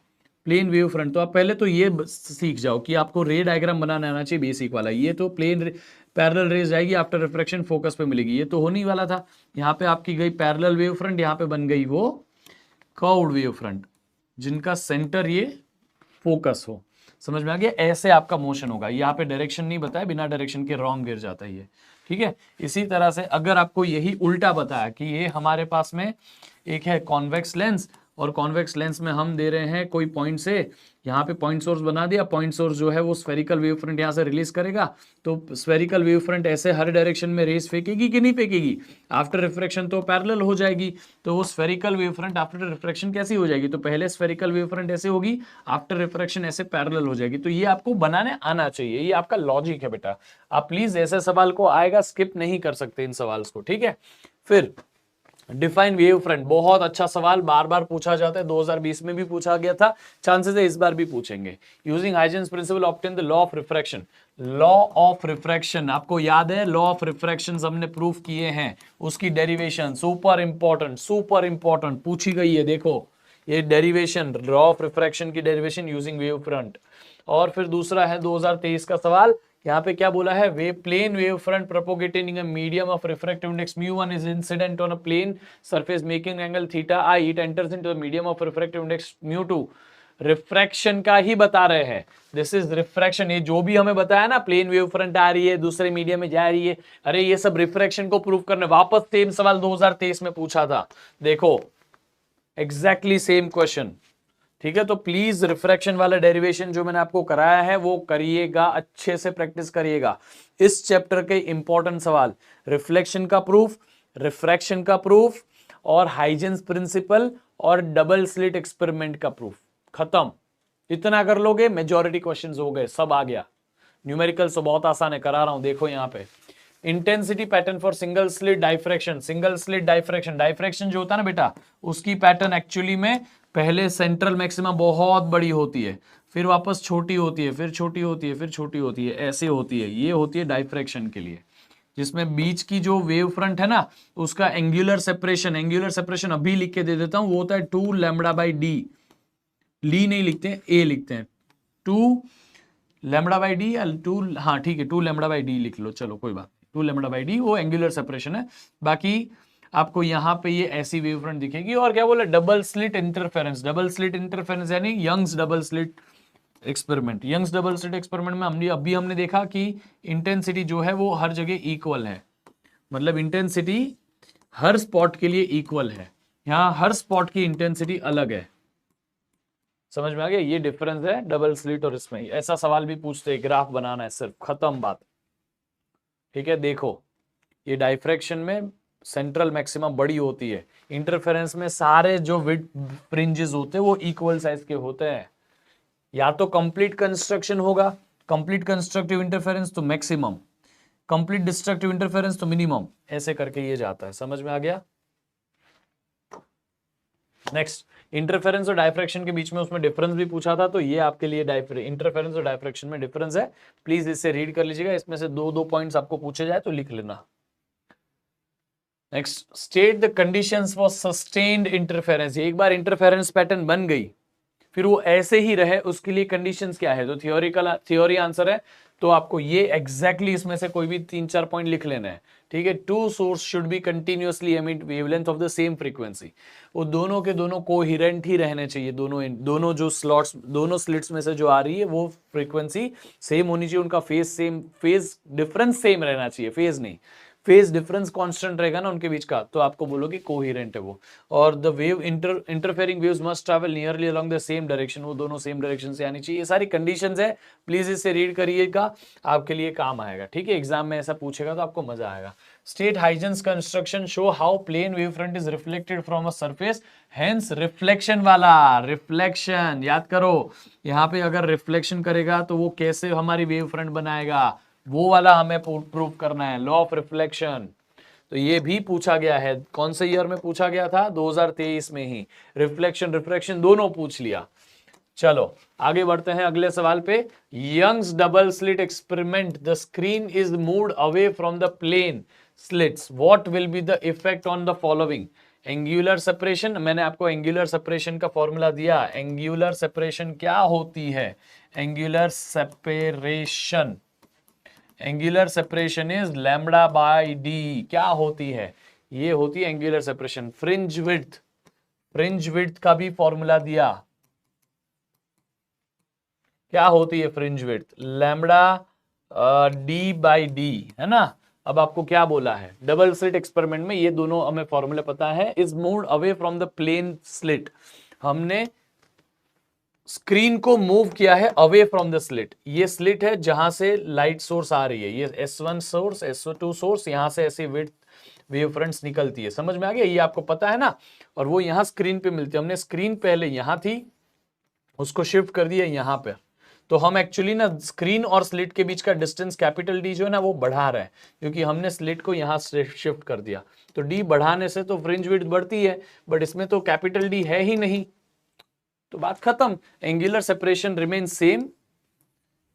प्लेन वेव फ्रंट, तो आप पहले तो ये सीख जाओ कि आपको रे डायग्राम बनाना आना चाहिए, बेसिक वाला। ये तो प्लेन पैरेलल रेज जाएगी, आफ्टर रिफ्रैक्शन फोकस पे मिलेगी, ये तो होने ही वाला था। यहाँ पे आपकी गई पैरेलल वेव फ्रंट, यहाँ पे बन गई वो कर्व्ड वेव फ्रंट, जिनका सेंटर ये फोकस हो। समझ में आ गया? ऐसे आपका मोशन होगा। यहाँ पे डायरेक्शन नहीं बताया, बिना डायरेक्शन के रॉन्ग गिर जाता है ये, ठीक है। इसी तरह से अगर आपको यही उल्टा बताया कि ये हमारे पास में एक है कॉन्वेक्स लेंस, और कॉन्वेक्स लेंस में हम दे रहे हैं कोई पॉइंट से, यहाँ पे पॉइंट सोर्स बना दिया, पॉइंट सोर्स जो है वो स्फेरिकल वेव फ्रंट यहाँ से रिलीज करेगा, तो स्फेरिकल वेव फ्रंट ऐसे हर डायरेक्शन में रेस फेंकेगी कि नहीं फेंकेगी? आफ्टर रिफ्रैक्शन तो पैरेलल हो जाएगी, तो वो spherical wave front after refraction कैसी हो जाएगी? तो पहले स्फेरिकल वेव फ्रंट ऐसे होगी, आफ्टर रिफ्रैक्शन ऐसे पैरेलल हो जाएगी। तो ये आपको बनाने आना चाहिए, ये आपका लॉजिक है बेटा। आप प्लीज ऐसे सवाल को आएगा, स्किप नहीं कर सकते इन सवाल को, ठीक है। फिर डिफाइन वेव फ्रंट, बहुत अच्छा सवाल, बार बार पूछा जाता है, 2020 में भी पूछा गया था, चांसेस है इस बार भी पूछेंगे। Using Huygens principle obtain the law of refraction. Law of refraction आपको याद है, लॉ ऑफ रिफ्रैक्शन हमने प्रूफ किए हैं, उसकी डेरिवेशन सुपर इंपॉर्टेंट पूछी गई है। देखो ये डेरिवेशन, लॉ ऑफ रिफ्रैक्शन की डेरिवेशन यूजिंग वेव फ्रंट। और फिर दूसरा है 2023 का सवाल, यहाँ पे क्या बोला है? वे plane wave front propagating in a medium of refractive index μ1 is incident on a plane surface making angle theta I, it enters into the medium of refractive index μ2। Refraction का ही बता रहे हैं, दिस इज रिफ्रैक्शन। ये जो भी हमें बताया ना, प्लेन वेव फ्रंट आ रही है, दूसरे मीडियम में जा रही है, अरे ये सब रिफ्रैक्शन को प्रूव करने। वापस सेम सवाल 2023 में पूछा था, देखो एग्जैक्टली सेम क्वेश्चन, ठीक है। तो प्लीज रिफ्रैक्शन वाला डेरिवेशन जो मैंने आपको कराया है वो करिएगा, अच्छे से प्रैक्टिस करिएगा। इस चैप्टर के इंपॉर्टेंट सवाल, रिफ्लेक्शन का प्रूफ, रिफ्रैक्शन का प्रूफ, और हाइजेंस प्रिंसिपल और डबल स्लिट एक्सपेरिमेंट का प्रूफ, खत्म। इतना कर लोगे, मेजॉरिटी क्वेश्चंस हो गए, सब आ गया। न्यूमेरिकल तो बहुत आसान है, करा रहा हूं, देखो यहाँ पे। Intensity pattern for single slit diffraction, single slit diffraction, diffraction जो होता है ना बेटा, उसकी पैटर्न एक्चुअली में पहले सेंट्रल मैक्सिमा बहुत बड़ी होती है, फिर वापस छोटी होती है, फिर छोटी होती है, फिर छोटी होती है, ऐसे होती है। ये होती है डाइफ्रैक्शन के लिए, जिसमें बीच की जो वेव फ्रंट है ना, उसका एंगुलर सेपरेशन अभी लिख के दे देता हूं, वो होता है 2 λ/d। ली नहीं लिखते हैं, ए लिखते हैं, 2 λ/d या 2, हाँ ठीक है 2 λ/d लिख लो, चलो कोई बात, 2 λ/d वो एंगुलर सेपरेशन है। बाकी आपको यहाँ पे ये ऐसी वेव फ्रंट दिखेगी। और क्या बोला? Double slit interference, double slit interference यानी Young's double slit experiment. Young's double slit experiment में हमने देखा कि इंटेंसिटी जो है वो हर जगह इक्वल है, मतलब इंटेंसिटी हर स्पॉट के लिए इक्वल है, यहाँ हर स्पॉट की इंटेंसिटी अलग है। समझ में आ गया? ये डिफरेंस है डबल स्लिट और इसमें। ऐसा सवाल भी पूछते हैं, ग्राफ बनाना है सिर्फ, खत्म बात, ठीक है। देखो ये डाइफ्रैक्शन में सेंट्रल मैक्सिमम बड़ी होती है, इंटरफेरेंस में सारे जो विड फ्रिंजेस होते हैं वो इक्वल साइज के होते हैं। या तो कंप्लीट कंस्ट्रक्शन होगा, कंप्लीट कंस्ट्रक्टिव इंटरफेरेंस तो मैक्सिमम, कंप्लीट डिस्ट्रक्टिव इंटरफेरेंस तो मिनिमम, ऐसे करके ये जाता है। समझ में आ गया? नेक्स्ट, इंटरफेरेंस और डाइफ्रैक्शन के बीच में उसमें डिफरेंस भी पूछा था, तो ये आपके लिए इंटरफेरेंस और डाइफ्रैक्शन में डिफरेंस है, प्लीज इससे रीड कर लीजिएगा। इसमें से दो पॉइंट्स आपको पूछे जाए तो लिख लेना। Next, state the conditions for sustained interference. एक बार इंटरफेरेंस पैटर्न बन गई, फिर वो ऐसे ही रहे, उसके लिए कंडीशंस क्या है? तो थ्योरी आंसर है, तो आपको ये एग्जैक्टली इसमें से कोई भी 3-4 पॉइंट लिख लेना है, ठीक है। 2 source should be continuously emit wavelength of the same frequency. वो दोनों के दोनों कोहेरेंट ही रहने चाहिए, दोनों जो स्लॉट्स, दोनों स्लिट्स में से जो आ रही है वो फ्रीक्वेंसी सेम होनी चाहिए, उनका फेज डिफरेंस सेम रहना चाहिए, फेज नहीं, फेज डिफरेंस कांस्टेंट रहेगा ना उनके बीच का, तो आपको बोलोगे कोहेरेंट है वो। और the wave interfering waves must travel nearly along the same direction, वो दोनों सेम डायरेक्शन से आनी चाहिए। ये सारी कंडीशंस है, प्लीज इसे रीड करिएगा, आपके लिए काम आएगा, ठीक है। एग्जाम में ऐसा पूछेगा तो आपको मजा आएगा। State Huygens construction show how plane wave front is reflected from a surface, hence reflection वाला, रिफ्लेक्शन याद करो, यहाँ पे अगर रिफ्लेक्शन करेगा तो वो कैसे हमारी वेव फ्रंट बनाएगा, वो वाला हमें प्रूव करना है, लॉ ऑफ रिफ्लेक्शन। तो ये भी पूछा गया है, कौन से ईयर में पूछा गया था? 2023 में ही। रिफ्लेक्शन रिफ्रैक्शन दोनों पूछ लिया। चलो आगे बढ़ते हैं अगले सवाल पे। Young's double slit experiment, the screen is moved away from the plane slits, what will be the effect on the following? Angular separation, मैंने आपको एंगुलर सेपरेशन का फॉर्मूला दिया। एंगुलर सेपरेशन क्या होती है? Angular separation, angular separation is lambda by d. क्या होती है? ये होती है angular separation. Fringe width, fringe width का भी फॉर्मूला दिया। क्या होती है fringe width? Lambda d by D, है ना। अब आपको क्या बोला है? डबल स्लिट एक्सपेरिमेंट में ये दोनों हमें फॉर्मूले पता है। Is moved away from the plane slit, हमने स्क्रीन को मूव किया है अवे फ्रॉम द स्लिट। ये स्लिट है जहां से लाइट सोर्स आ रही है, ये S1 सोर्स, S2 सोर्स, यहां से ऐसी विड्थ वेव फ्रंट्स निकलती है। समझ में आ गया? ये आपको पता है ना। और वो यहां स्क्रीन पे मिलती है। हमने स्क्रीन पहले यहां थी, उसको शिफ्ट कर दिया यहां पे। तो हम एक्चुअली ना स्क्रीन और स्लिट के बीच का डिस्टेंस कैपिटल डी जो है ना वो बढ़ा रहे हैं, क्योंकि हमने स्लिट को यहां शिफ्ट कर दिया। तो डी बढ़ाने से तो फ्रिंज विड्थ बढ़ती है, बट इसमें तो कैपिटल डी है ही नहीं, तो बात खत्म। एंगुलर सेपरेशन रिमेन सेम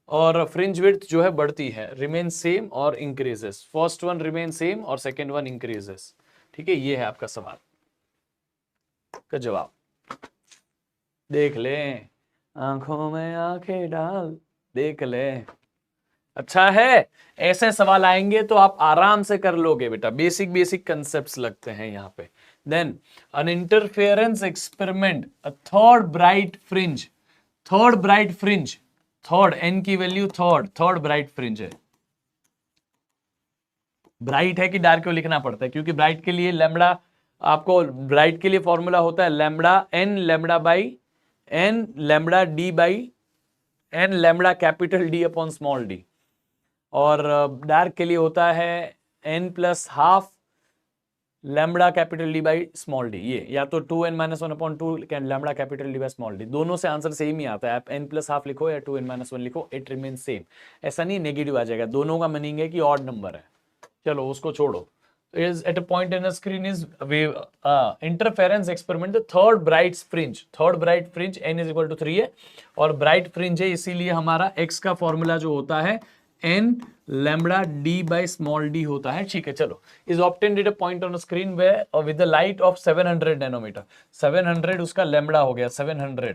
और फ्रिंज विड्थ जो है बढ़ती है, रिमेन सेम और increases. First one remain same और सेकेंड वन इंक्रीजेस। ठीक है, ये है आपका सवाल का जवाब। देख लें, आंखों में आंखें डाल, देख ले। अच्छा है, ऐसे सवाल आएंगे तो आप आराम से कर लोगे बेटा। बेसिक बेसिक कंसेप्ट्स लगते हैं यहाँ पे। Then an interference experiment, a third bright fringe, third bright fringe, third n की वैल्यू थर्ड ब्राइट फ्रिंज है। ब्राइट है कि डार्क को लिखना पड़ता है, क्योंकि ब्राइट के लिए लैम्बडा, आपको ब्राइट के लिए फॉर्मूला होता है lambda n lambda by n lambda d by n lambda capital d upon small d. और डार्क के लिए होता है n plus half lambda capital d by small d. ये या तो 2n-1/2 lambda capital d by small d, दोनों से आंसर सेम ही आता है। आप n प्लस हाफ लिखो या 2n-1 लिखो, इट रिमेन सेम। ऐसा नहीं नेगेटिव आ जाएगा, दोनों का मीनिंग है कि ऑड नंबर है। चलो उसको छोड़ो। is at a point in a screen is wave interference experiment, the third bright fringe n is equal to 3 है और bright fringe है, इसीलिए हमारा x का फॉर्मूला जो होता है n lambda d by small d होता है। ठीक है, चलो। is obtained at a point on a screen where with the light of 700 nanometer, 700 उसका lambda हो गया 700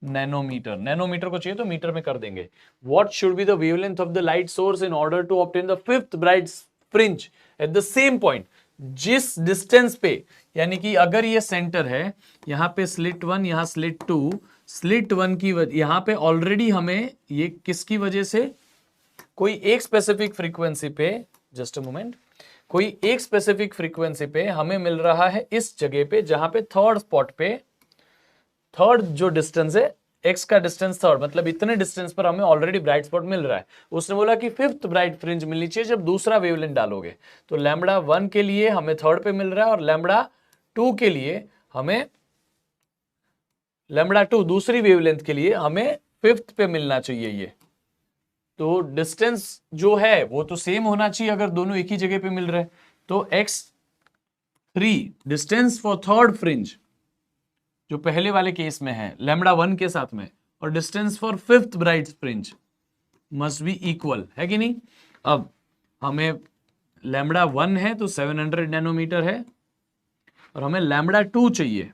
नैनोमीटर। नैनोमीटर को चाहिए तो मीटर में कर देंगे। what should be the wavelength of the light source in order to obtain the fifth bright fringe at the same point, जिस डिस्टेंस पे, यानी कि अगर ये सेंटर है, यहां पे स्लिट 1, यहां स्लिट 2, स्लिट 1 की यहां पे ऑलरेडी हमें ये किसकी वजह से, कोई एक स्पेसिफिक फ्रीक्वेंसी पे, जस्ट अ मोमेंट, कोई एक स्पेसिफिक फ्रीक्वेंसी पे हमें मिल रहा है इस जगह पे, जहां पे थर्ड स्पॉट पे, थर्ड जो डिस्टेंस है एक्स का डिस्टेंस थर्ड, मतलब इतने डिस्टेंस पर हमें ऑलरेडी ब्राइट स्पॉट मिल रहा है। उसने बोला कि फिफ्थ ब्राइट फ्रिंज मिलनी चाहिए जब दूसरा वेवलेंथ डालोगे। तो लैम्बडा 1 के लिए हमें थर्ड पे मिल रहा है और लैम्बडा 2 के लिए हमें, लैम्बडा 2 दूसरी वेवलेंथ के लिए हमें फिफ्थ पे मिलना चाहिए। ये तो डिस्टेंस जो है वो तो सेम होना चाहिए अगर दोनों एक ही जगह पे मिल रहे हैं। तो x3 distance for third fringe जो पहले वाले केस में है लैम्बडा 1 के साथ में, और distance for fifth bright fringe must be equal, है कि नहीं। अब हमें लैम्बडा 1 है तो 700 नैनोमीटर है और हमें लैम्बडा 2 चाहिए,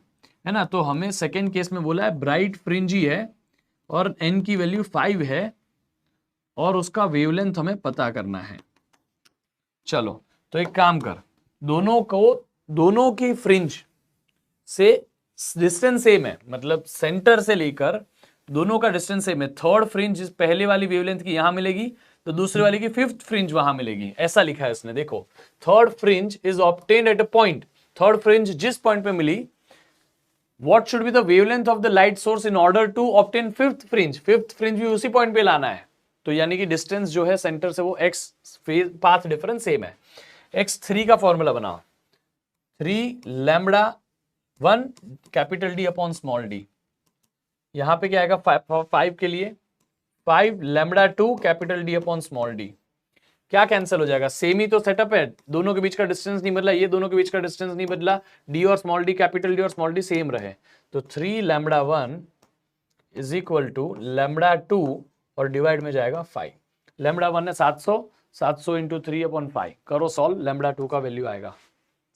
है ना। तो हमें सेकेंड केस में बोला है ब्राइट फ्रिंज ही है और n की वैल्यू 5 है और उसका वेवलेंथ हमें पता करना है। चलो तो एक काम कर, दोनों की फ्रिंज से डिस्टेंस सेम है, मतलब सेंटर से लेकर दोनों का डिस्टेंस सेम है। थर्ड फ्रिंज पहले वाली वेवलेंथ की यहां मिलेगी तो दूसरे वाली की फिफ्थ फ्रिंज वहां मिलेगी, ऐसा लिखा है इसने। देखो, third fringe is obtained at a point, third fringe जिस पॉइंट पे मिली, what should be the wavelength of the light source in order to obtain fifth fringe, fifth fringe भी उसी पॉइंट पे लाना है। तो यानी कि डिस्टेंस जो है सेंटर से वो x पाथ डिफरेंस सेम है। x3 का फॉर्मूला बनाओ, 3 lambda 1 capital d upon small D. यहां पे क्या आएगा 5 के लिए 5 lambda 2 capital d upon small D. क्या कैंसिल हो जाएगा, सेम ही तो सेटअप है, दोनों के बीच का डिस्टेंस नहीं बदला, ये दोनों के बीच का डिस्टेंस नहीं बदला, डी और स्मॉल डी, कैपिटल डी और स्मॉल डी सेम रहे। तो 3 lambda 1 is equal to lambda 2 और डिवाइड में जाएगा 5। लैम्बडा 1 है 700 इंटू 3 अपॉन 5, करो सॉल्व, लैम्बडा 2 का वैल्यू आएगा।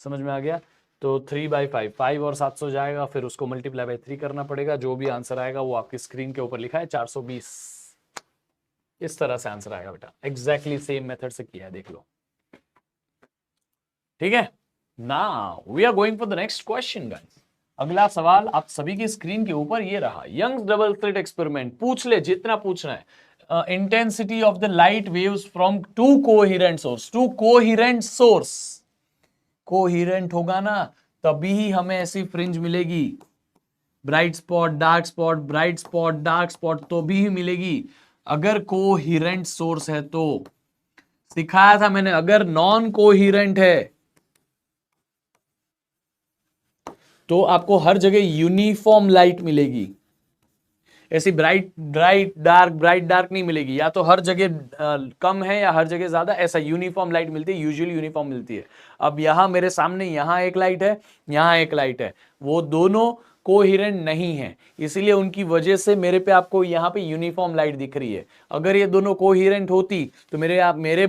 समझ में आ गया। तो 3/5, 5 और 700 जाएगा, फिर उसको मल्टीप्लाई बाय 3 करना पड़ेगा। जो भी आंसर आएगा वो आपकी स्क्रीन के ऊपर लिखा है 420। इस तरह से आंसर आएगा बेटा, एग्जैक्टली सेम मेथड से किया है, देख लो। ठीक है, now we are going for the next question guys. अगला सवाल आप सभी की स्क्रीन के ऊपर ये रहा, यंग्स डबल स्लिट एक्सपेरिमेंट। पूछ ले जितना पूछना है। Intensity of the light waves from to coherent source, to coherent source. Coherent होगा ना तभी ही हमें ऐसी फ्रिंज मिलेगी, bright spot dark spot, bright spot dark spot, तो भी मिलेगी अगर कोहेरेंट सोर्स है तो। सिखाया था मैंने, अगर नॉन कोहेरेंट है तो आपको हर जगह यूनिफॉर्म लाइट मिलेगी, ऐसी ब्राइट डार्क नहीं मिलेगी। या तो हर जगह कम है या हर जगह ज्यादा, ऐसा यूनिफॉर्म लाइट मिलती है, यूजुअली यूनिफॉर्म मिलती है। अब यहां मेरे सामने यहां एक लाइट है, यहां एक लाइट है, वो दोनों कोहेरेंट नहीं है, इसीलिए उनकी वजह से मेरे पे आपको यहाँ पे यूनिफॉर्म लाइट दिख रही है। अगर ये दोनों कोहेरेंट होती तो मेरे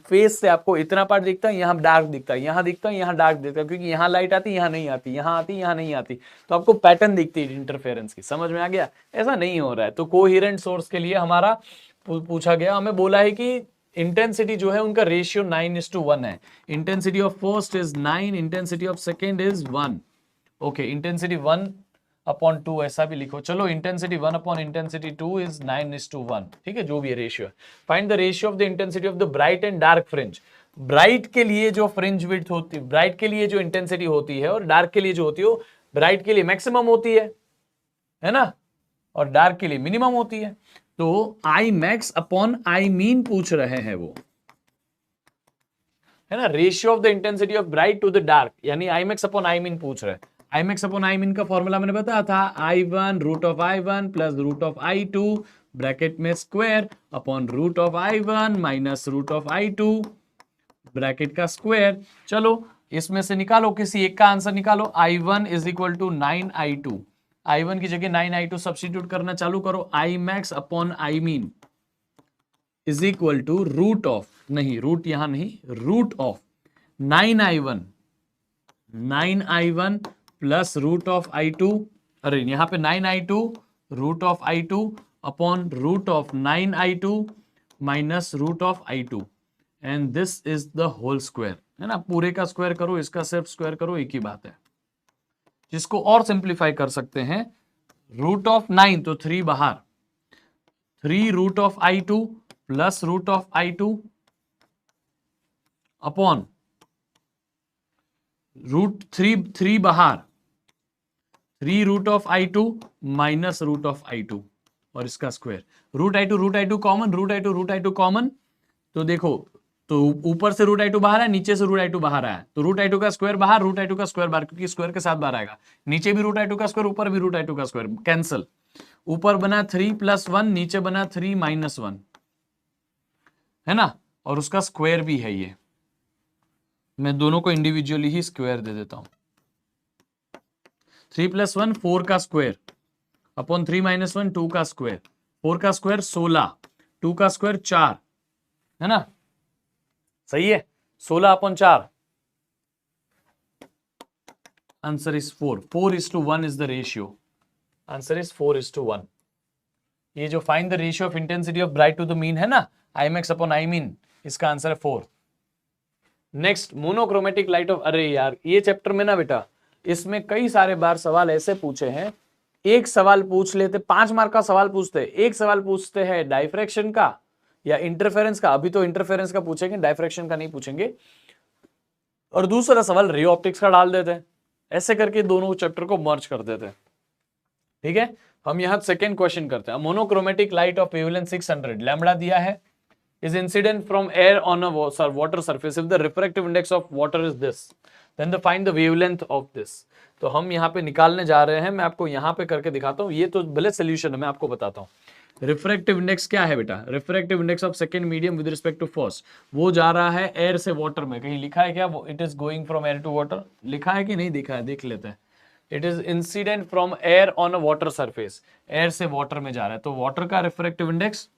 फेस से आपको इतना पार्ट दिखता है, यहाँ डार्क दिखता है, यहाँ दिखता है, यहाँ डार्क दिखता है, क्योंकि यहाँ लाइट आती, यहाँ नहीं आती, यहाँ आती, यहाँ नहीं आती, तो आपको पैटर्न दिखती है इंटरफेरेंस की। समझ में आ गया? ऐसा नहीं हो रहा है। तो कोहेरेंट सोर्स के लिए हमारा पूछा गया, हमें बोला है कि इंटेंसिटी जो है उनका रेशियो 9:1 है। Intensity of first is 9, intensity of second is 1। Okay, intensity 1/2 ऐसा भी लिखो। चलो, इंटेंसिटी 1 अपॉन इंटेंसिटी 2 इज 9:1। ठीक है, जो भी है ratio. Find the ratio of the intensity of the bright and dark fringe. Bright के लिए जो फ्रिंज विड्थ होती है, ब्राइट के लिए जो इंटेंसिटी होती है, और डार्क के लिए जो होती है, ब्राइट के लिए मैक्सिमम होती है ना, और डार्क के लिए मिनिमम होती है। तो I max upon I min पूछ रहे हैं वो, है ना। Ratio of the intensity of bright to the dark, यानी I max upon I min पूछ रहे हैं। I max upon I min का फॉर्मूला मैंने बताया था, I1 root of I1 plus root of I2 bracket में square upon root of I1 minus root of I2 bracket का स्क्वायर। चलो, इसमें से निकालो, किसी एक का आंसर निकालो। I1 is equal to 9I2, I1 की जगह 9I2 सब्स्टिट्यूट करना चालू करो। I max upon I mean is equal to root of, नहीं रूट यहां नहीं, root of 9I1 plus root of I2, अरे यहां पे 9I2 root of I2 upon root of 9I2 minus root of I2, and this is the whole square, है ना। पूरे का स्क्वायर करो, इसका सिर्फ स्क्वायर करो, एक ही बात है। जिसको और सिंप्लीफाई कर सकते हैं, रूट ऑफ 9 तो 3 बाहर, 3 root of I2 plus root of I2 upon root 3 बाहर, 3 root of I2 minus root of I2 और इसका square. Root I2 common, root I2 common, तो देखो, तो ऊपर से रूट I2 बाहर है, नीचे से रूट I2 बाहर आया, तो रूट I2 का स्क्वायर बाहर, रूट I2 का स्क्वायर बाहर, क्योंकि स्क्वायर के साथ बाहर आएगा। नीचे भी रूट I2 का स्क्वायर, ऊपर भी रूट I2 का स्क्वायर, कैंसिल। ऊपर बना 3 + 1, नीचे बना 3 - 1, है ना, और उसका स्क्वायर भी है ये। मैं दोनों को इंडिविजुअली ही स्क्वायर दे देता हूं। 3 + 1 4 का स्क्वायर अपॉन 3 - 1 2 का स्क्वायर, 4 का स्क्वायर 16, 2 का स्क्वायर 4, है ना, सही है। 16/4, answer is 4। 4:1 is the ratio, answer is 4:1। ये जो find the ratio of intensity of bright to the mean है ना, I max upon I mean, इसका आंसर है 4। नेक्स्ट, मोनोक्रोमेटिक लाइट ऑफ, अरे यार ये चैप्टर में ना बेटा, इसमें कई सारे बार सवाल ऐसे पूछे हैं, एक सवाल पूछ लेते, 5 मार्क का सवाल पूछते हैं, एक सवाल पूछते हैं डाइफ्रैक्शन का या इंटरफेरेंस का, अभी तो इंटरफेरेंस का पूछेंगे, डाइफ्रैक्शन का नहीं पूछेंगे, और दूसरा सवाल रे ऑप्टिक्स का डाल देते हैं। ऐसे करके दोनों चैप्टर को मर्ज कर देते हैं। ठीक है, हम यहां सेकेंड क्वेश्चन करते हैं। Monochromatic light of wavelength 600 lambda दिया है, is incident from air on a water surface if the refractive index of water is this, then find the wavelength of this। तो हम यहाँ पे निकालने जा रहे हैं, मैं आपको यहाँ पे करके दिखाता हूँ, ये तो भले सोल्यूशन है, मैं आपको बताता हूँ। रिफ्रैक्टिव इंडेक्स क्या है बेटा? Refractive index of second medium with respect to first, वो जा रहा है एयर से वाटर में। कहीं लिखा है क्या वो it is going from air to water? लिखा है कि नहीं दिखा है, देख लेते हैं। It is incident from air on a water surface, air से वाटर में जा रहा है, तो वाटर का refractive index,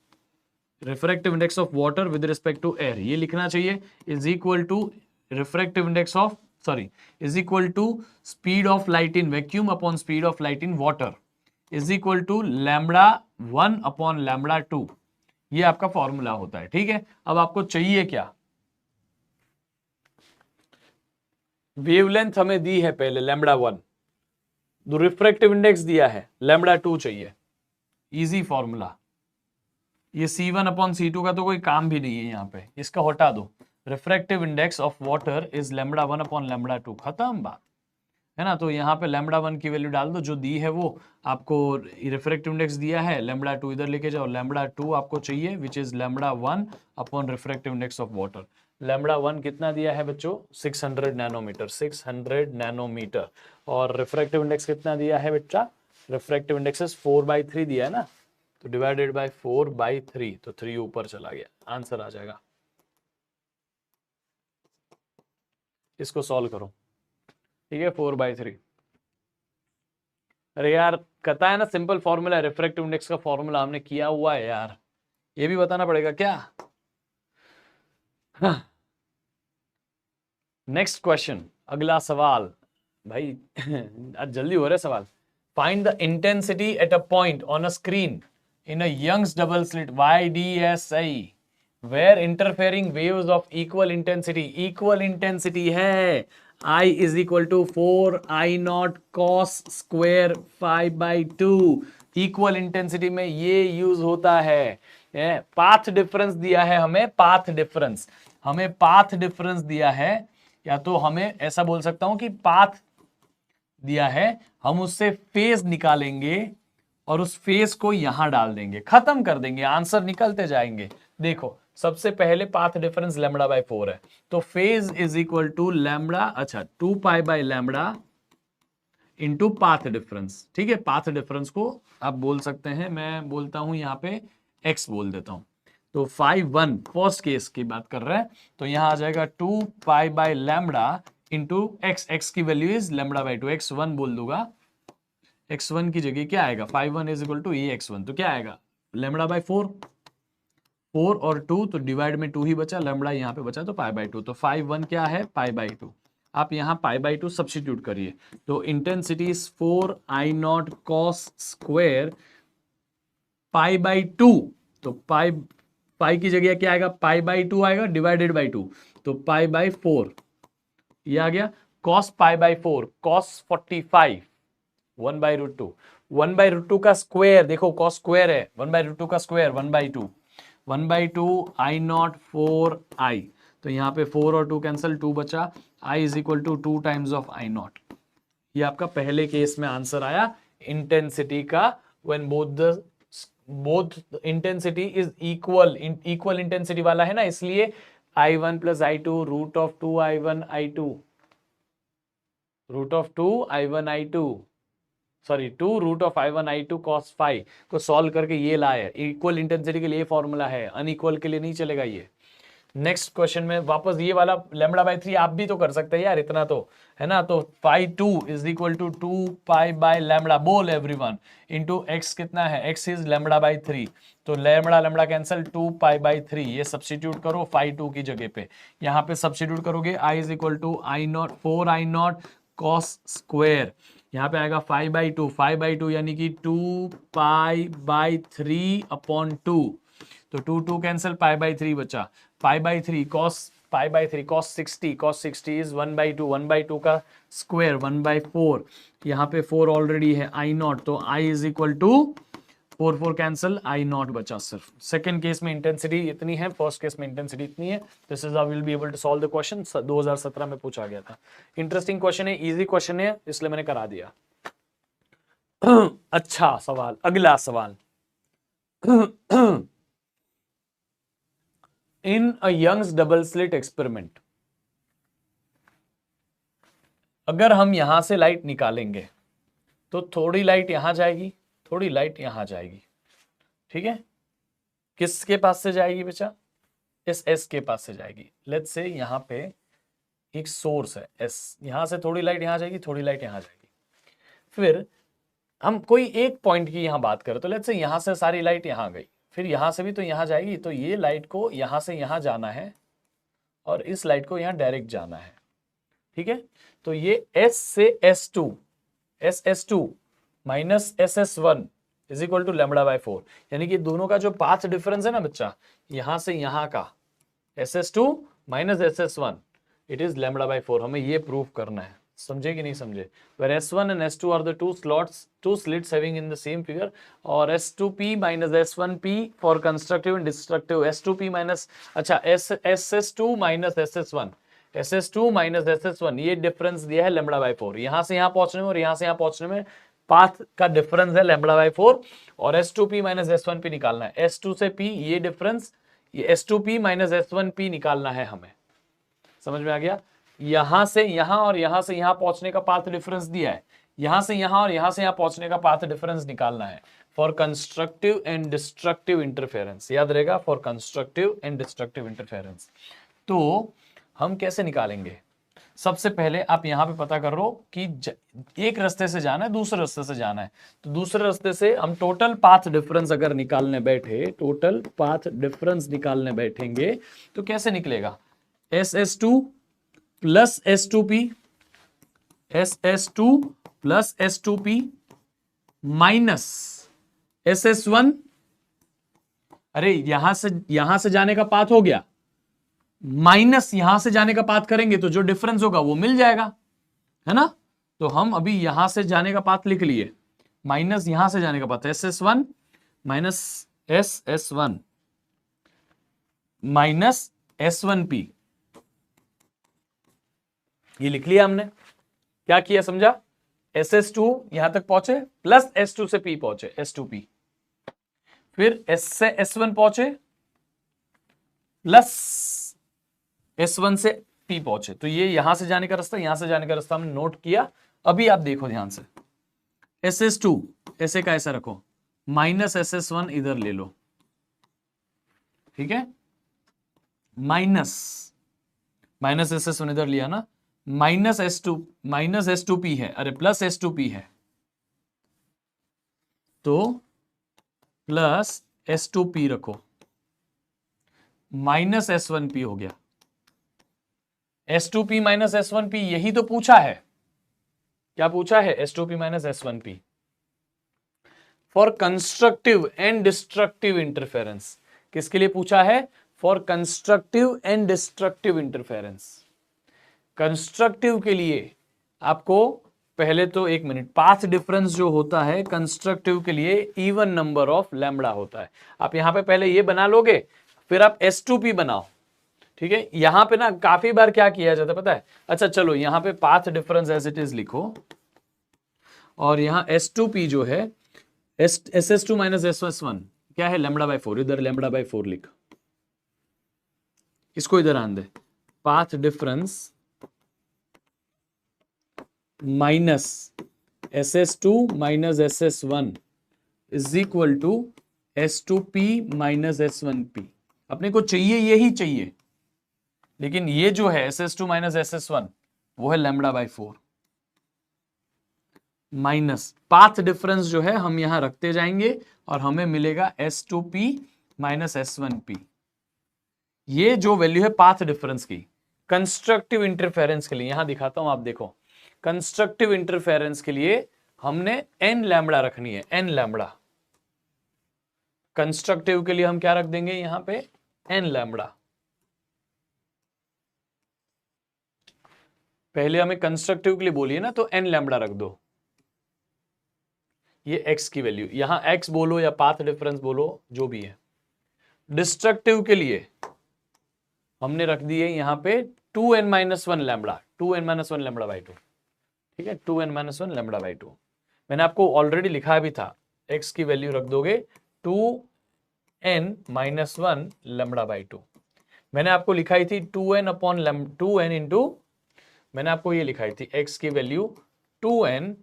refractive index of water with respect to air, ये लिखना चाहिए, is equal to refractive index of sorry, is equal to speed of light in vacuum upon speed of light in water is equal to λ1 upon λ2। ये आपका formula होता है, ठीक है। अब आपको चाहिए क्या, वेवलेंथ हमें दी है पहले λ1, जो रिफ्रैक्टिव इंडेक्स दिया है λ2 चाहिए, इजी फॉर्मूला। ये C1 अपॉन C2 का तो कोई काम भी नहीं है यहाँ पे, इसका हटा दो। Refractive index of water is λ1 upon λ2, खत्म बात है ना। तो यहाँ पे λ1 की वैल्यू डाल दो, जो दी है वो आपको रिफ्रैक्टिव इंडेक्स दिया है, λ2 इधर लेके जाओ, λ2 आपको चाहिए which is λ1 upon refractive index of water. λ1 कितना दिया है बच्चों, 600 नैनोमीटर, 600 नैनोमीटर। और रिफ्रैक्टिव इंडेक्स कितना दिया है बच्चा, रिफ्रैक्टिव इंडेक्स 4/3 दिया है ना, तो डिवाइडेड बाय 4/3, तो 3 ऊपर चला गया, आंसर आ जाएगा। इसको सॉल्व करो, ठीक है, 4/3। अरे यार कहता है ना सिंपल फॉर्मूला है, रिफ्रैक्टिव इंडेक्स का फॉर्मूला हमने किया हुआ है यार, ये भी बताना पड़ेगा क्या। नेक्स्ट क्वेश्चन, अगला सवाल भाई आज जल्दी हो रहा है सवाल। Find the intensity at a point on a screen in a Young's double slit YDSI where interfering waves of equal intensity. Equal intensity है, I is equal to 4I0 cos square 5/2। Equal intensity में ये use होता है। Path difference दिया है हमें, path difference, हमें path difference दिया है, या तो हमें ऐसा बोल सकता हूं कि पाथ दिया है, हम उससे फेज निकालेंगे और उस फेज को यहां डाल देंगे, खत्म कर देंगे, आंसर निकलते जाएंगे। देखो सबसे पहले पाथ डिफरेंस λ/4 है, तो phase is equal to lambda, अच्छा 2π/λ इंटू पाथ डिफरेंस, ठीक है। पाथ डिफरेंस को आप बोल सकते हैं, मैं बोलता हूं यहाँ पे x बोल देता हूं, तो 5/1 फर्स्ट केस की बात कर रहे हैं, तो यहां आ जाएगा 2π/λ इंटू x की वैल्यू इज λ/2, x1 बोल दूंगा, x1 की जगह क्या आएगा, 5/1 इज इक्वल टू ये x1, तो क्या आएगा λ/4, 4 और 2, तो डिवाइड में 2 ही बचा, लैम्बडा यहाँ पे बचा तो π/2, तो 5/1 क्या है π/2। आप यहाँ π/2 सब्स्टिट्यूट करिए, तो इंटेंसिटी 4I0 cos स्क्वेयर π/2, तो पाई की जगह क्या आएगा, π/2 आएगा डिवाइडेड बाई 2, तो π/4 ये आ गया, cos π/4 cos 45 1/√2, 1/√2 का स्क्वायर, देखो cos स्क्वायर है, 1/√2 का स्क्वायर 1/2, 1/2 I0 4I, तो यहाँ पे 4 और 2 कैंसिल, 2 बचा, I is equal to 2 times of I0। ये आपका पहले केस में आंसर आया इंटेंसिटी का, when both intensity is equal, equal intensity वाला है ना, इसलिए I1 plus I2 root of 2I1 I2, root of 2I1 I2, sorry 2 root of I1 I2 cos phi को सॉल्व करके ये लाया है। इक्वल इंटेंसिटी के लिए फॉर्मूला है, अनइक्वल के लिए नहीं चलेगा ये। नेक्स्ट क्वेश्चन में वापस ये वाला λ/3 आप भी तो कर सकते हैं यार, इतना तो है ना, तो phi2 इज इक्वल टू 2π/λ, बोल एवरीवन, इनटू x कितना है, x इज λ/3, तो λ कैंसिल, 2π/3, ये सब्स्टिट्यूट करो phi2 की जगह पे, यहाँ पे सब्स्टिट्यूट करोगे I is equal to I0 4I0 cos square, यहाँ पे आएगा 5/2, 5/2 यानी कि 2π/3 अपॉन 2, तो 2 कैंसिल, π/3 बचा, π/3 cos π/3 cos 60 इज 1/2, 1/2 का स्क्वायर 1/4, यहाँ पे 4 ऑलरेडी है I0, तो I is equal to 4 cancel, I0 बचा सिर्फ। सेकंड केस में इंटेंसिटी इतनी है, फर्स्ट केस में इंटेंसिटी इतनी है। This is how we will be able to solve the question, 2017 में पूछा गया था। इंटरेस्टिंग क्वेश्चन है, इजी क्वेश्चन है, इसलिए मैंने करा दिया। अच्छा सवाल, अगला सवाल। In a Young's double slit experiment, अगर हम यहां से लाइट निकालेंगे तो थोड़ी लाइट यहां जाएगी, थोड़ी लाइट यहां जाएगी, ठीक है। किसके पास से जाएगी बच्चा, इस एस के पास से जाएगी। लेट्स से यहां पे एक सोर्स है एस, यहां से थोड़ी लाइट यहां जाएगी, थोड़ी लाइट यहां जाएगी। फिर हम कोई एक पॉइंट की यहां बात करें, तो लेट्स से यहां से सारी लाइट यहां गई, फिर यहां से भी तो यहां जाएगी, तो ये लाइट को यहां से यहां जाना है और इस लाइट को यहां डायरेक्ट जाना है, ठीक है, तो ये S से SS2 minus SS1 is equal to lambda by 4, यानी कि दोनों का जो पाथ डिफरेंस है ना बच्चा, यहां से यहां का SS2 minus SS1 it is lambda by 4, हमें ये प्रूव करना है, समझे कि नहीं समझे। where S1 and S2 are the two slits having in the same figure, और S2P minus S1P for constructive and destructive, S2P minus, अच्छा SS2 minus SS1 minus SS1 ये डिफरेंस दिया है लैम्बडा बाय 4, यहां से यहां पहुंचने में और यहां से यहां पहुंचने में पाथ का डिफरेंस है लैम्बडा बाय 4, और S2P माइनस S1P निकालना है, S2 से P ये डिफरेंस, ये S2P माइनस S1P निकालना है हमें, समझ में आ गया। यहां से यहां और यहां से यहां पहुंचने का पाथ डिफरेंस दिया है, यहां से यहां और यहां से यहां पहुंचने का पाथ डिफरेंस निकालना है for constructive and destructive interference, याद रहेगा, for constructive and destructive interference. तो हम कैसे निकालेंगे, सबसे पहले आप यहां पे पता कर लो कि एक रास्ते से जाना है, दूसरे रास्ते से जाना है, तो दूसरे रास्ते से हम टोटल पाथ डिफरेंस अगर निकालने बैठे, टोटल पाथ डिफरेंस निकालने बैठेंगे तो कैसे निकलेगा, SS2 plus S2P, SS2 plus S2P minus SS1, अरे यहां से जाने का पाथ हो गया, माइनस यहां से जाने का पाथ करेंगे तो जो डिफरेंस होगा वो मिल जाएगा, है ना। तो हम अभी यहां से जाने का पाथ लिख लिए, माइनस यहां से जाने का path SS1 minus SS1 minus S1P, ये लिख लिया हमने। क्या किया समझा, SS2 यहां तक पहुंचे प्लस S2 से P पहुंचे, S2P, फिर S से S1 पहुंचे प्लस S1 से P पहुंचे, तो ये यहां से जाने का रास्ता, यहां से जाने का रास्ता हमने नोट किया। अभी आप देखो ध्यान से, SS2 ऐसे का ऐसा रखो, माइनस SS1 इधर ले लो, ठीक है, माइनस SS1 इधर लिया ना, माइनस S2P है, अरे प्लस S2P है, तो प्लस S2P रखो, माइनस S1P हो गया, S2P माइनस S1P यही तो पूछा है, क्या पूछा है, S2P minus S1P for constructive and destructive interference, किसके लिए पूछा है, for constructive and destructive interference. Constructive के लिए आपको पहले तो एक मिनट, पाथ डिफरेंस जो होता है कंस्ट्रक्टिव के लिए इवन नंबर ऑफ लैम्बडा होता है, आप यहां पे पहले ये बना लोगे, फिर आप S2P बनाओ, ठीक है। यहां पे ना काफी बार क्या किया जाता है पता है, अच्छा चलो यहां पे path difference as it is लिखो, और यहां S2P जो है SS2 माइनस SS1 क्या है, लैम्बडा बाय 4, इधर लैम्बडा बाय 4 लिख, इसको इधर आन दे, path difference minus SS2 minus SS1 is equal to S2P minus S1P, अपने को चाहिए यही चाहिए, लेकिन ये जो है SS2 माइनस SS1 वो है lambda by 4, minus path difference जो है हम यहां रखते जाएंगे और हमें मिलेगा S2P माइनस S1P, ये जो वैल्यू है पाथ डिफरेंस की। कंस्ट्रक्टिव इंटरफेरेंस के लिए यहां दिखाता हूं, आप देखो, कंस्ट्रक्टिव इंटरफेरेंस के लिए हमने n लैम्बडा रखनी है, n लैम्बडा, कंस्ट्रक्टिव के लिए हम क्या रख देंगे यहां पे, n लैम्बडा। पहले हमें कंस्ट्रक्टिव के लिए बोलिए ना, तो n लैम्बडा रख दो, ये x की वैल्यू, यहां x बोलो या पाथ डिफरेंस बोलो जो भी है। डिस्ट्रक्टिव के लिए हमने रख दिए यहां पे 2n-1 lambda, 2n-1 lambda by 2, ठीक है, 2n-1 लैम्बडा बाई 2, मैंने आपको ऑलरेडी लिखा भी था, x की वैल्यू रख दोगे 2n-1 लैम्बडा बाई 2, मैंने आपको लिखाई थी 2n इंटू, मैंने आपको ये लिखाई थी x की value 2n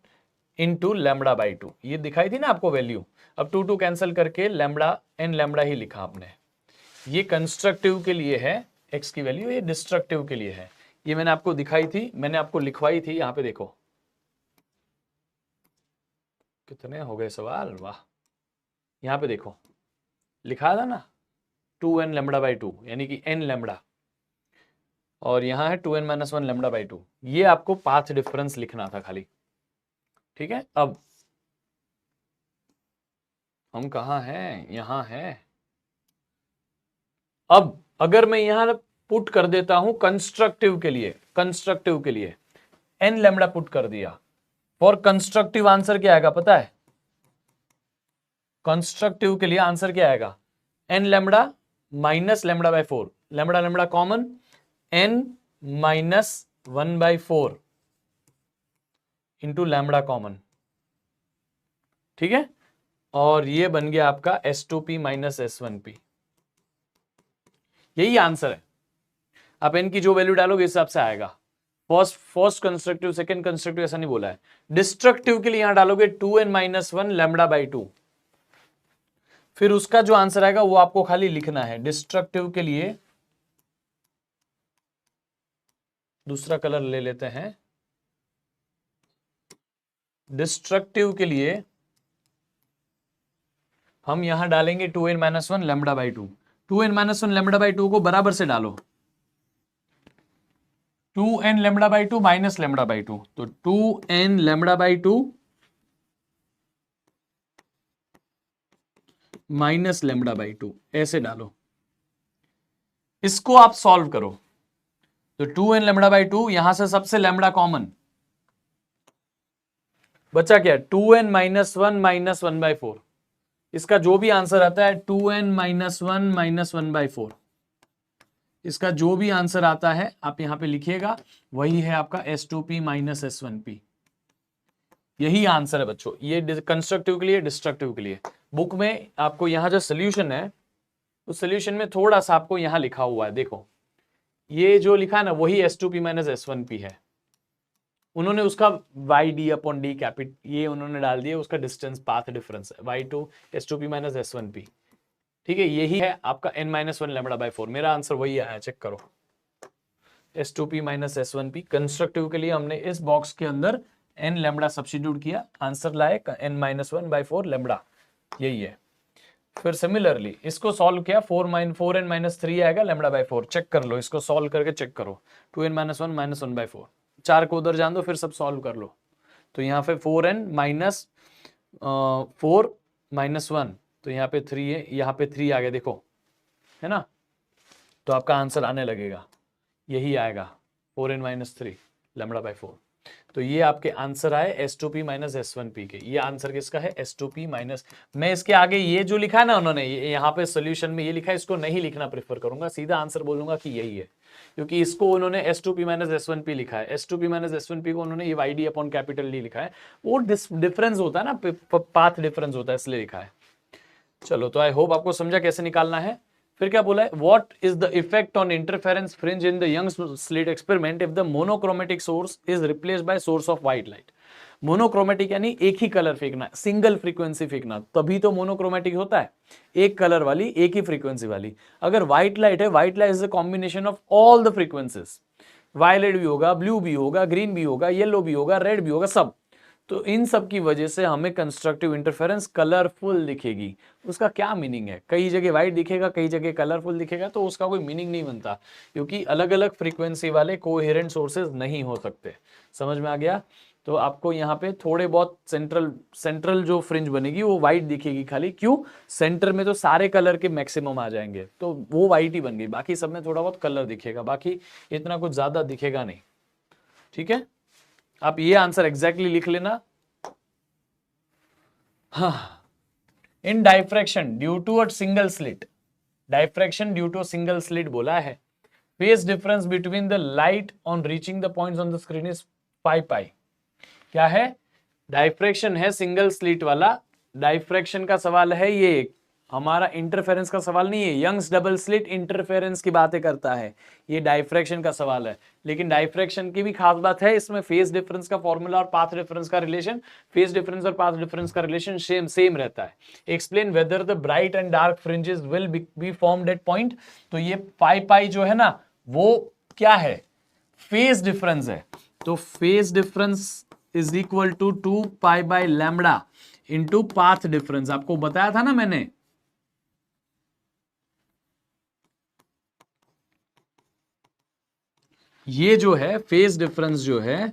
into lambda by 2, ये दिखाई थी ना आपको वैल्यू, अब 2 कैंसिल करके लैम्बडा n लैम्बडा ही लिखा आपने, ये कंस्ट्रक्टिव के लिए है x की वैल्यू, ये डिस्ट्रक्टिव के लिए है, ये मैंने आपको दिखाई थी, मैंने आपको लिखवाई थी, यहां पे देखो कितने हो गए सवाल, वाह, यहां पे देखो लिखा था ना 2n लैम्बडा बाई 2 यानी कि n लैम्बडा, और यहां है 2n-1 लैम्डा बाई 2। ये आपको पाथ डिफरेंस लिखना था खाली, ठीक है। अब हम कहाँ हैं, यहां है। अब अगर मैं यहां पुट कर देता हूं कंस्ट्रक्टिव के लिए, कंस्ट्रक्टिव के लिए n लैम्डा पुट कर दिया, फॉर कंस्ट्रक्टिव आंसर क्या आएगा पता है? कंस्ट्रक्टिव के लिए आंसर क्या आएगा? n lambda minus lambda by 4, lambda lambda common, n minus 1/4 into lambda common, ठीक है। और ये बन गया आपका S2P माइनस S1P, यही आंसर है। आप n की जो वैल्यू डालोगे इस हिसाब से आएगा। फर्स्ट कंस्ट्रक्टिव, सेकंड कंस्ट्रक्टिव ऐसा नहीं बोला है। डिस्ट्रक्टिव के लिए यहां डालोगे 2n-1 लैम्डा बाई 2, फिर उसका जो आंसर आएगा वो आपको खाली लिखना है। डिस्ट्रक्टिव के लिए दूसरा कलर ले लेते हैं। डिस्ट्रक्टिव के लिए हम यहां डालेंगे 2n-1 lambda by 2। 2n-1 lambda by 2 को बराबर से डालो 2n lambda by 2 minus lambda by 2, तो 2n lambda by 2 minus lambda by 2 ऐसे डालो। इसको आप सॉल्व करो तो 2n लैम्डा बाई 2, यहां से सबसे लैम्डा कॉमन बचा क्या? 2n-1 minus 1/4। इसका जो भी आंसर आता है 2n-1 माइनस 1/4, इसका जो भी आंसर आता है आप यहां पे लिखिएगा, वही है आपका S2P माइनस S1P। यही आंसर है बच्चों, ये कंस्ट्रक्टिव के लिए, डिस्ट्रक्टिव के लिए। बुक में आपको यहां जो सोल्यूशन है उस सोल्यूशन में थोड़ा सा आपको यहां लिखा हुआ है, देखो ये जो लिखा है ना वही S2P माइनस S1P है। उन्होंने उसका YD/D कैपिट ये उन्होंने डाल दिया, उसका डिस्टेंस पाथ डिफरेंस है Y2 S2P माइनस S1P, ठीक है। यही है आपका n-1 लैम्डा बाई 4। मेरा आंसर वही आया, चेक करो। S2P माइनस S1P कंस्ट्रक्टिव के लिए हमने इस बॉक्स के अंदर n लैम्डा सब्स्टिट्यूट किया, आंसर लाए n-1/4 लैम्डा, यही है। फिर सिमिलरली इसको सॉल्व किया, 4n-3 आएगा लैम्डा बाई 4। चेक कर लो, इसको सॉल्व करके चेक करो। 2n-1 माइनस 1/4, 4 को उधर जान दो, फिर सब सॉल्व कर लो। तो यहाँ पे 4n माइनस 4 माइनस 1, तो यहाँ पे 3 है, यहाँ पे 3 आ गया, देखो है ना। तो आपका आंसर आने लगेगा, यही आएगा 4n-3 लैम्डा बाई 4। तो ये आपके आंसर आए S2P माइनस S1P के। ये आंसर किसका है? S2P minus. मैं इसके आगे ये जो लिखा है ना उन्होंने, यहाँ पे सोल्यूशन में ये लिखा है, इसको नहीं लिखना प्रेफर करूंगा, सीधा आंसर बोलूंगा कि यही है, क्योंकि इसको उन्होंने S2P माइनस S1P लिखा है। S2P माइनस S1P को उन्होंने ये YD/D लिखा है, वो डिफरेंस होता है ना, पाथ डिफरेंस होता है, इसलिए लिखा है। चलो, तो आई होप आपको समझा कैसे निकालना है। फिर क्या बोला है? What is the effect on interference fringe in the Young's slit experiment if the monochromatic source is replaced by source of white light. Monochromatic यानी एक ही कलर फेंकना, सिंगल फ्रीक्वेंसी फेंकना, तभी तो मोनोक्रोमेटिक होता है, एक कलर वाली, एक ही फ्रीक्वेंसी वाली। अगर व्हाइट लाइट है, white light is a combination of all the frequencies, violet भी होगा, ब्लू भी होगा, ग्रीन भी होगा, येलो भी होगा, रेड भी होगा, सब। तो इन सब की वजह से हमें कंस्ट्रक्टिव इंटरफेरेंस कलरफुल दिखेगी। उसका क्या मीनिंग है? कई जगह व्हाइट दिखेगा, कई जगह कलरफुल दिखेगा, तो उसका कोई मीनिंग नहीं बनता, क्योंकि अलग अलग फ्रीक्वेंसी वाले कोहेरेंट सोर्सेज नहीं हो सकते। समझ में आ गया? तो आपको यहाँ पे थोड़े बहुत सेंट्रल जो फ्रिंज बनेगी वो व्हाइट दिखेगी खाली। क्यों? सेंटर में तो सारे कलर के मैक्सिमम आ जाएंगे, तो वो व्हाइट ही बन गई, बाकी सब में थोड़ा बहुत कलर दिखेगा, बाकी इतना कुछ ज्यादा दिखेगा नहीं। ठीक है, आप ये आंसर एग्जैक्टली लिख लेना। हाँ, in diffraction due to a single slit, diffraction due to a single slit बोला है, phase difference between the light on reaching the points on the screen is 5 pi. क्या है? डाइफ्रैक्शन है सिंगल स्लिट वाला। Diffraction का सवाल है, ये हमारा इंटरफेरेंस का सवाल नहीं है। यंग्स डबल स्लिट इंटरफेरेंस की बातें करता है, ये डाइफ्रैक्शन का सवाल है। लेकिन डाइफ्रैक्शन की भी खास बात है, इसमें फेज डिफरेंस का फॉर्मूला और पाथ डिफरेंस का रिलेशन, फेज डिफरेंस और पाथ डिफरेंस का रिलेशन सेम रहता है। Explain whether the bright and dark fringes will be formed at point. तो ये पाई पाई जो है ना, वो क्या है? फेज डिफरेंस है। तो phase difference is equal to 2 pi by lambda into path difference. आपको बताया था ना मैंने, ये जो है फेज डिफरेंस जो है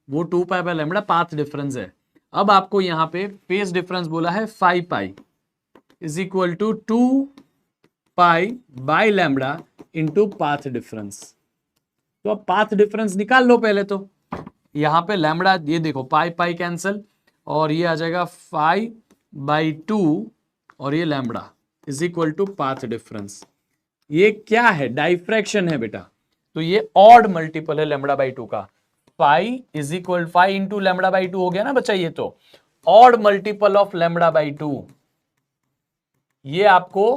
वो 2 pi by lambda path difference है। अब आपको यहां पे फेज डिफरेंस बोला है 5 pi is equal to 2 pi by lambda into path difference. तो अब पाथ डिफरेंस निकाल लो पहले। तो यहां पे लैम्बडा, ये देखो पाई पाई कैंसिल और ये आ जाएगा 5/2 और ये lambda is equal to path difference. ये क्या है? डाइफ्रैक्शन है बेटा। तो ये ऑड मल्टीपल है लैम्बडा बाई 2 का। 5 is equal 5 into lambda by 2 हो गया ना बच्चा। ये तो odd multiple of lambda by 2। ये आपको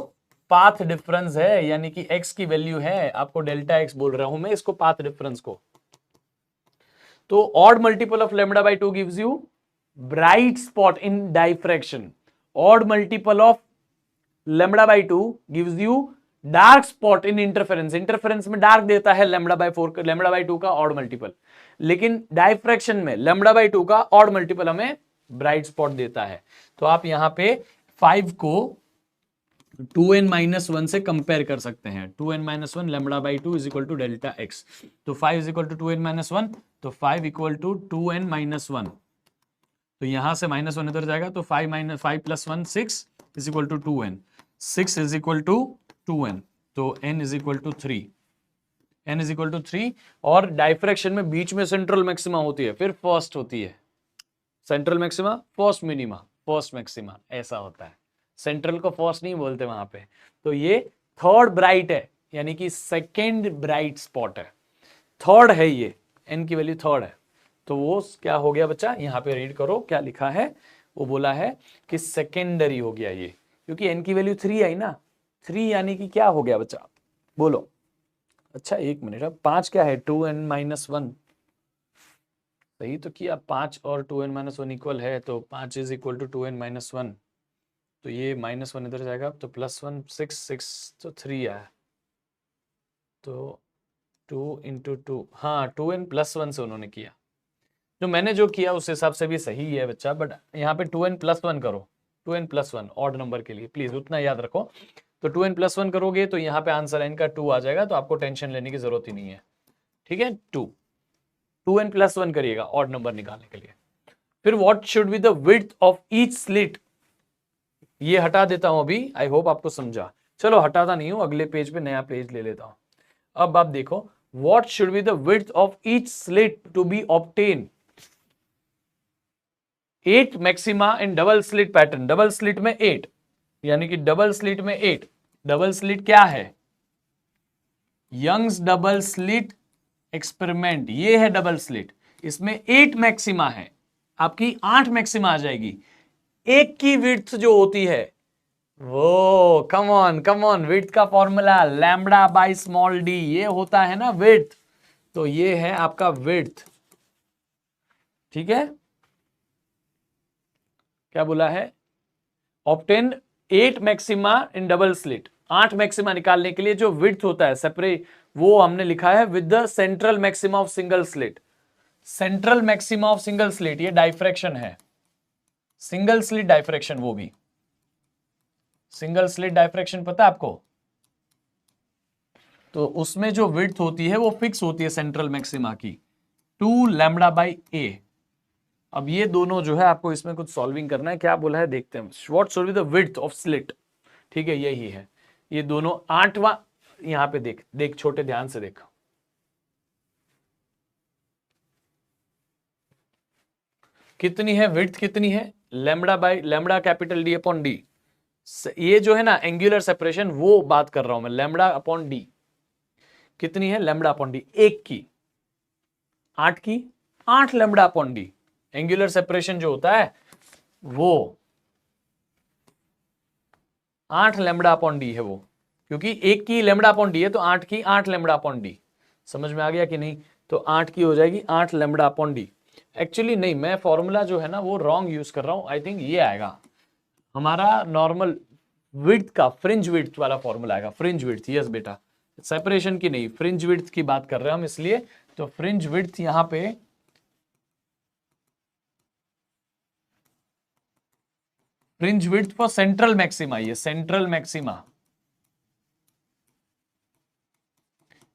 पाथ डिफरेंस है, यानी कि x की वैल्यू है। आपको डेल्टा x बोल रहा हूं मैं इसको, पाथ डिफरेंस को। तो odd multiple of lambda by 2 gives you bright spot in diffraction. Odd multiple of lambda by 2 gives you dark spot in interference. Interference में डार्क देता है लैम्बडा बाई 4, लैम्बडा बाई 2 का ऑड मल्टीपल। लेकिन diffraction में lambda by 2 का odd multiple हमें bright spot देता है। तो आप यहां पे 5 को 2n-1 से कंपेयर कर सकते हैं। 2n-1 lambda by 2 is equal to delta x. तो 5 इज इक्वल टू 2n-1, तो 5 इक्वल टू 2n-1। तो यहां से -1 इधर जाएगा, तो 5 plus 1 6 is equal to 2n। 6 is equal to 2n, तो n is equal to 3। n is equal to 3। और डाइफ्रैक्शन में बीच में सेंट्रल मैक्सिमा होती है, फिर फर्स्ट होती है। Central maxima, first minima, first maxima, ऐसा होता है। सेंट्रल को फर्स्ट नहीं बोलते वहां पे। तो ये थर्ड ब्राइट है, यानी कि सेकेंड ब्राइट स्पॉट है। थर्ड है ये, n की वैल्यू थर्ड है। तो वो क्या हो गया बच्चा? यहां पे रीड करो क्या लिखा है। वो बोला है कि सेकेंडरी हो गया ये, क्योंकि n की वैल्यू 3 आई ना। 3 यानी कि क्या हो गया बच्चा? बोलो। अच्छा एक मिनट, अब 5 क्या है? 2n-1। सही तो किया। 5 और 2n-1 इक्वल है, तो 5 इज इक्वल टू 2n-1। तो ये -1 इधर जाएगा, तो +1 6 तो 3 आया। तो 2 इंटू 2, हाँ 2n+1 से उन्होंने किया। जो मैंने जो किया उस हिसाब से भी सही है बच्चा, बट यहाँ पे 2n+1 करो। 2n+1 ऑड नंबर के लिए प्लीज उतना याद रखो। तो 2n+1 करोगे तो यहाँ पे आंसर n का 2 आ जाएगा, तो आपको टेंशन लेने की जरूरत ही नहीं है। ठीक है, 2n+1 करिएगा ऑड नंबर निकालने के लिए। फिर what should be the width of each slit. ये हटा देता हूं अभी, आई होप आपको समझा। चलो हटाता नहीं हूं, अगले पेज पे नया पेज ले लेता हूं। अब आप देखो, what should be the width of each slit to be obtain 8 maxima in double slit pattern. Double slit में 8, यानी कि डबल स्लिट में 8। डबल स्लिट क्या है? यंग्स डबल स्लिट एक्सपेरिमेंट, ये है डबल स्लिट। इसमें 8 मैक्सिमा है, आपकी 8 मैक्सिमा आ जाएगी। एक की विड्थ जो होती है वो, कम ऑन, विड्थ का formula lambda by small d, ये होता है ना विड्थ। तो ये है आपका विड्थ। ठीक है, क्या बोला है? Obtain 8 maxima in double slit. 8 maxima निकालने के लिए जो विड्थ होता है सेपरेट, वो हमने लिखा है with the central maxima of single slit. Central maxima of single slit, ये डाइफ्रैक्शन है। सिंगल स्लिट डाइफ्रैक्शन, वो भी सिंगल स्लिट डाइफ्रैक्शन पता है आपको? तो उसमें जो विड्थ होती है वो फिक्स होती है सेंट्रल मैक्सिमा की, 2 लैम्बडा बाई ए। अब ये दोनों जो है आपको इसमें कुछ सॉल्विंग करना है। क्या बोला है देखते हैं। What should be the width of slit. ठीक है, यही है। ये दोनों 8वां, यहां पे देख देख छोटे ध्यान से देख। कितनी है विड्थ? कितनी है? Lambda by lambda capital d upon D. ये जो है ना एंगुलर सेपरेशन, वो बात कर रहा हूं मैं। लैम्बडा अपॉन डी कितनी है? लैम्बडा अपॉन डी 1 की, 8 की, 8 lambda upon D. Angular separation जो होता है वो 8 लैम्बडा अपॉन डी है वो, क्योंकि 1 की लैम्बडा अपॉन डी है, तो 8 की 8 लैम्बडा अपॉन डी। समझ में आ गया कि नहीं? तो 8 की हो जाएगी 8 लैम्बडा अपॉन डी। एक्चुअली नहीं, मैं फॉर्मूला जो है ना वो रॉन्ग यूज कर रहा हूं। आई थिंक ये आएगा हमारा नॉर्मल विड्थ का, फ्रिंज विड्थ वाला फॉर्मूला आएगा। फ्रिंज विड्थ, यस बेटा, सेपरेशन की नहीं, फ्रिंज विड्थ की बात कर रहे हैं हम, इसलिए। तो फ्रिंज विड्थ यहां पे fringe width for central maxima, ये सेंट्रल मैक्सिमा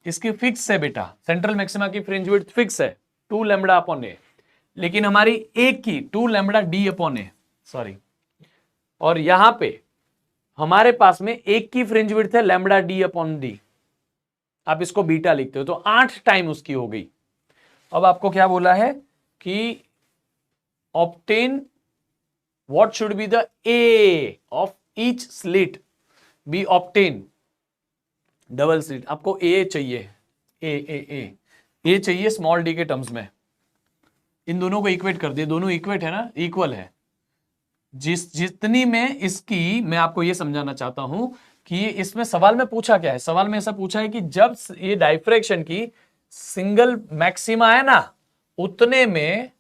इसकी फिक्स है बेटा, सेंट्रल मैक्सिमा की फ्रिंज विड्थ फिक्स है 2 लैम्बडा अपॉन ए, लेकिन हमारी एक की 2 लैम्बडा डी अपॉन ए, सॉरी, और यहां पे हमारे पास में एक की फ्रिंज विड्थ है लैम्बडा डी अपॉन डी, आप इसको बीटा लिखते हो तो 8 टाइम उसकी हो गई। अब आपको क्या बोला है कि obtain what should be the A of each slit, B obtain double slit, आपको ए चाहिए, ए चाहिए स्मॉल डी के टर्म्स में। इन दोनों को इक्वेट कर दिए, दोनों इक्वेट है ना, इक्वल है। जितनी में इसकी, मैं आपको ये समझाना चाहता हूं कि इसमें सवाल में पूछा क्या है, सवाल में ऐसा पूछा है कि जब ये डाइफ्रैक्शन की सिंगल मैक्सिमा है ना, उतने में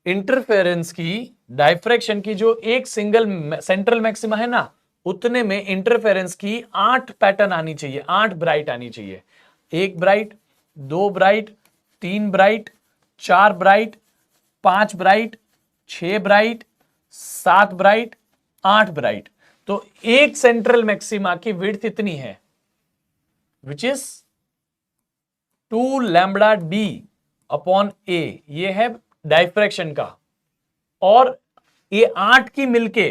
इंटरफेरेंस की, डाइफ्रैक्शन की जो एक सिंगल सेंट्रल मैक्सिमा है ना, उतने में इंटरफेरेंस की 8 पैटर्न आनी चाहिए, 8 ब्राइट आनी चाहिए। 1 bright, 2 bright, 3 bright, 4 bright, 5 bright, 6 bright, 7 bright, 8 bright. तो एक सेंट्रल मैक्सिमा की विड्थ इतनी है, which is 2 lambda D upon A, ये है डाइफ्रैक्शन का, और ये 8 की मिलके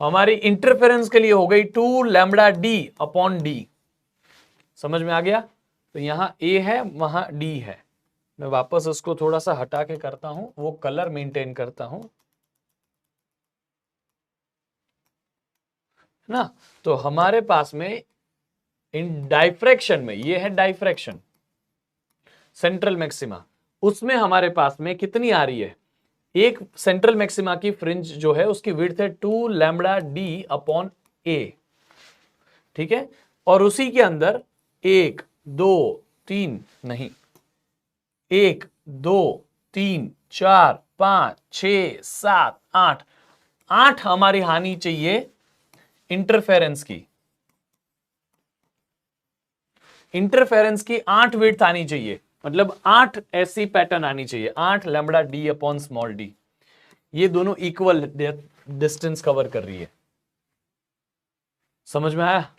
हमारी इंटरफेरेंस के लिए हो गई 2 लैम्बडा डी अपॉन डी। समझ में आ गया? तो यहां ए है, वहां डी है। मैं वापस उसको थोड़ा सा हटा के करता हूं, वो कलर मेंटेन करता हूं ना। तो हमारे पास में इन डाइफ्रैक्शन में, ये है डाइफ्रैक्शन सेंट्रल मैक्सिमा, उसमें हमारे पास में कितनी आ रही है, एक सेंट्रल मैक्सिमा की फ्रिंज जो है उसकी विड्थ है 2 लैम्बडा डी अपॉन ए, ठीक है। और उसी के अंदर 1 2 3 नहीं, 1 2 3 4 5 6 7 8, 8 हमारी हानि चाहिए इंटरफेरेंस की, इंटरफेरेंस की 8 विड्थ आनी चाहिए, मतलब 8 ऐसी पैटर्न आनी चाहिए, 8 lambda D upon small d. ये दोनों इक्वल डिस्टेंस कवर कर रही है। समझ में आया?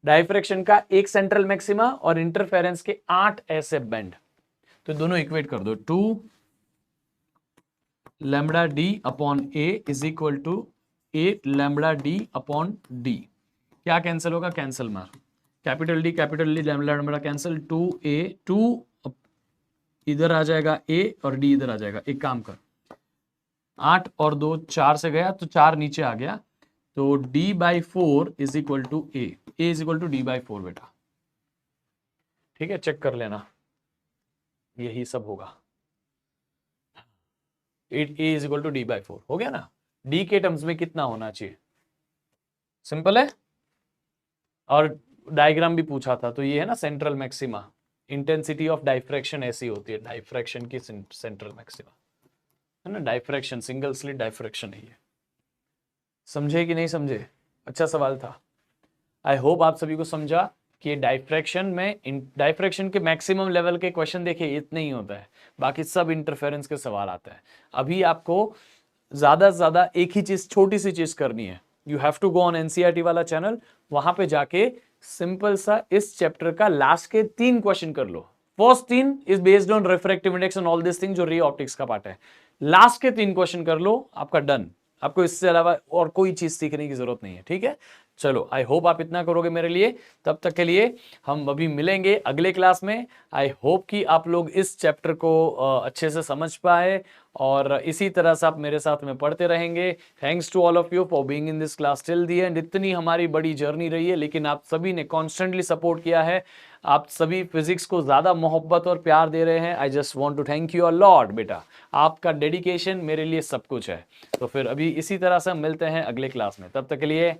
डाइफ्रैक्शन का एक सेंट्रल मैक्सिमा और इंटरफेरेंस के 8 ऐसे बेंड, तो दोनों इक्वेट कर दो। 2 lambda D upon A is equal to 8 lambda D upon D. क्या कैंसिल होगा? कैंसिल मार, capital D lambda cancel, 2a 2 इधर आ जाएगा a और d इधर आ जाएगा। एक काम कर, 8 और 2 4 से गया तो 4 नीचे आ गया, तो d/4 is equal to a is equal to d/4 बेटा, ठीक है। चेक कर लेना, यही सब होगा। a is equal to d/4 हो गया ना। d के टर्म्स में कितना होना चाहिए? सिंपल है। और डायग्राम भी पूछा था, तो ये है ना central maxima, intensity of diffraction ऐसी होती है, डाइफ्रैक्शन की सेंट्रल मैक्सिमा है ना, डाइफ्रैक्शन सिंगल स्लिट डाइफ्रैक्शन है ये। समझे कि नहीं समझे? अच्छा सवाल था। आई होप आप सभी को समझा कि डाइफ्रैक्शन में, डाइफ्रैक्शन के मैक्सिमम लेवल के क्वेश्चन देखिए इतने ही होता है, बाकी सब इंटरफेरेंस के सवाल आता है। अभी आपको ज्यादा से ज्यादा एक ही चीज, छोटी सी चीज करनी है, you have to go on NCERT वाला चैनल, वहां पे जाके सिंपल सा इस चैप्टर का लास्ट के 3 क्वेश्चन कर लो। First 3 is based on refractive index and all this thing, जो रे ऑप्टिक्स का पार्ट है। लास्ट के 3 क्वेश्चन कर लो, आपका डन। आपको इससे अलावा और कोई चीज सीखने की जरूरत नहीं है, ठीक है। चलो, आई होप आप इतना करोगे मेरे लिए। तब तक के लिए हम अभी मिलेंगे अगले क्लास में। आई होप कि आप लोग इस चैप्टर को अच्छे से समझ पाए और इसी तरह से आप मेरे साथ में पढ़ते रहेंगे। Thanks to all of you for being in this class till the end. इतनी हमारी बड़ी जर्नी रही है, लेकिन आप सभी ने कॉन्स्टेंटली सपोर्ट किया है। आप सभी फिजिक्स को ज्यादा मोहब्बत और प्यार दे रहे हैं। I just want to thank you a lot बेटा, आपका डेडिकेशन मेरे लिए सब कुछ है। तो फिर अभी इसी तरह से मिलते हैं अगले क्लास में। तब तक के लिए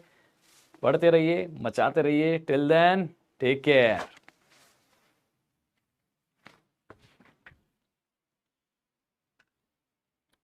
पढ़ते रहिए, मचाते रहिए। Till then take care.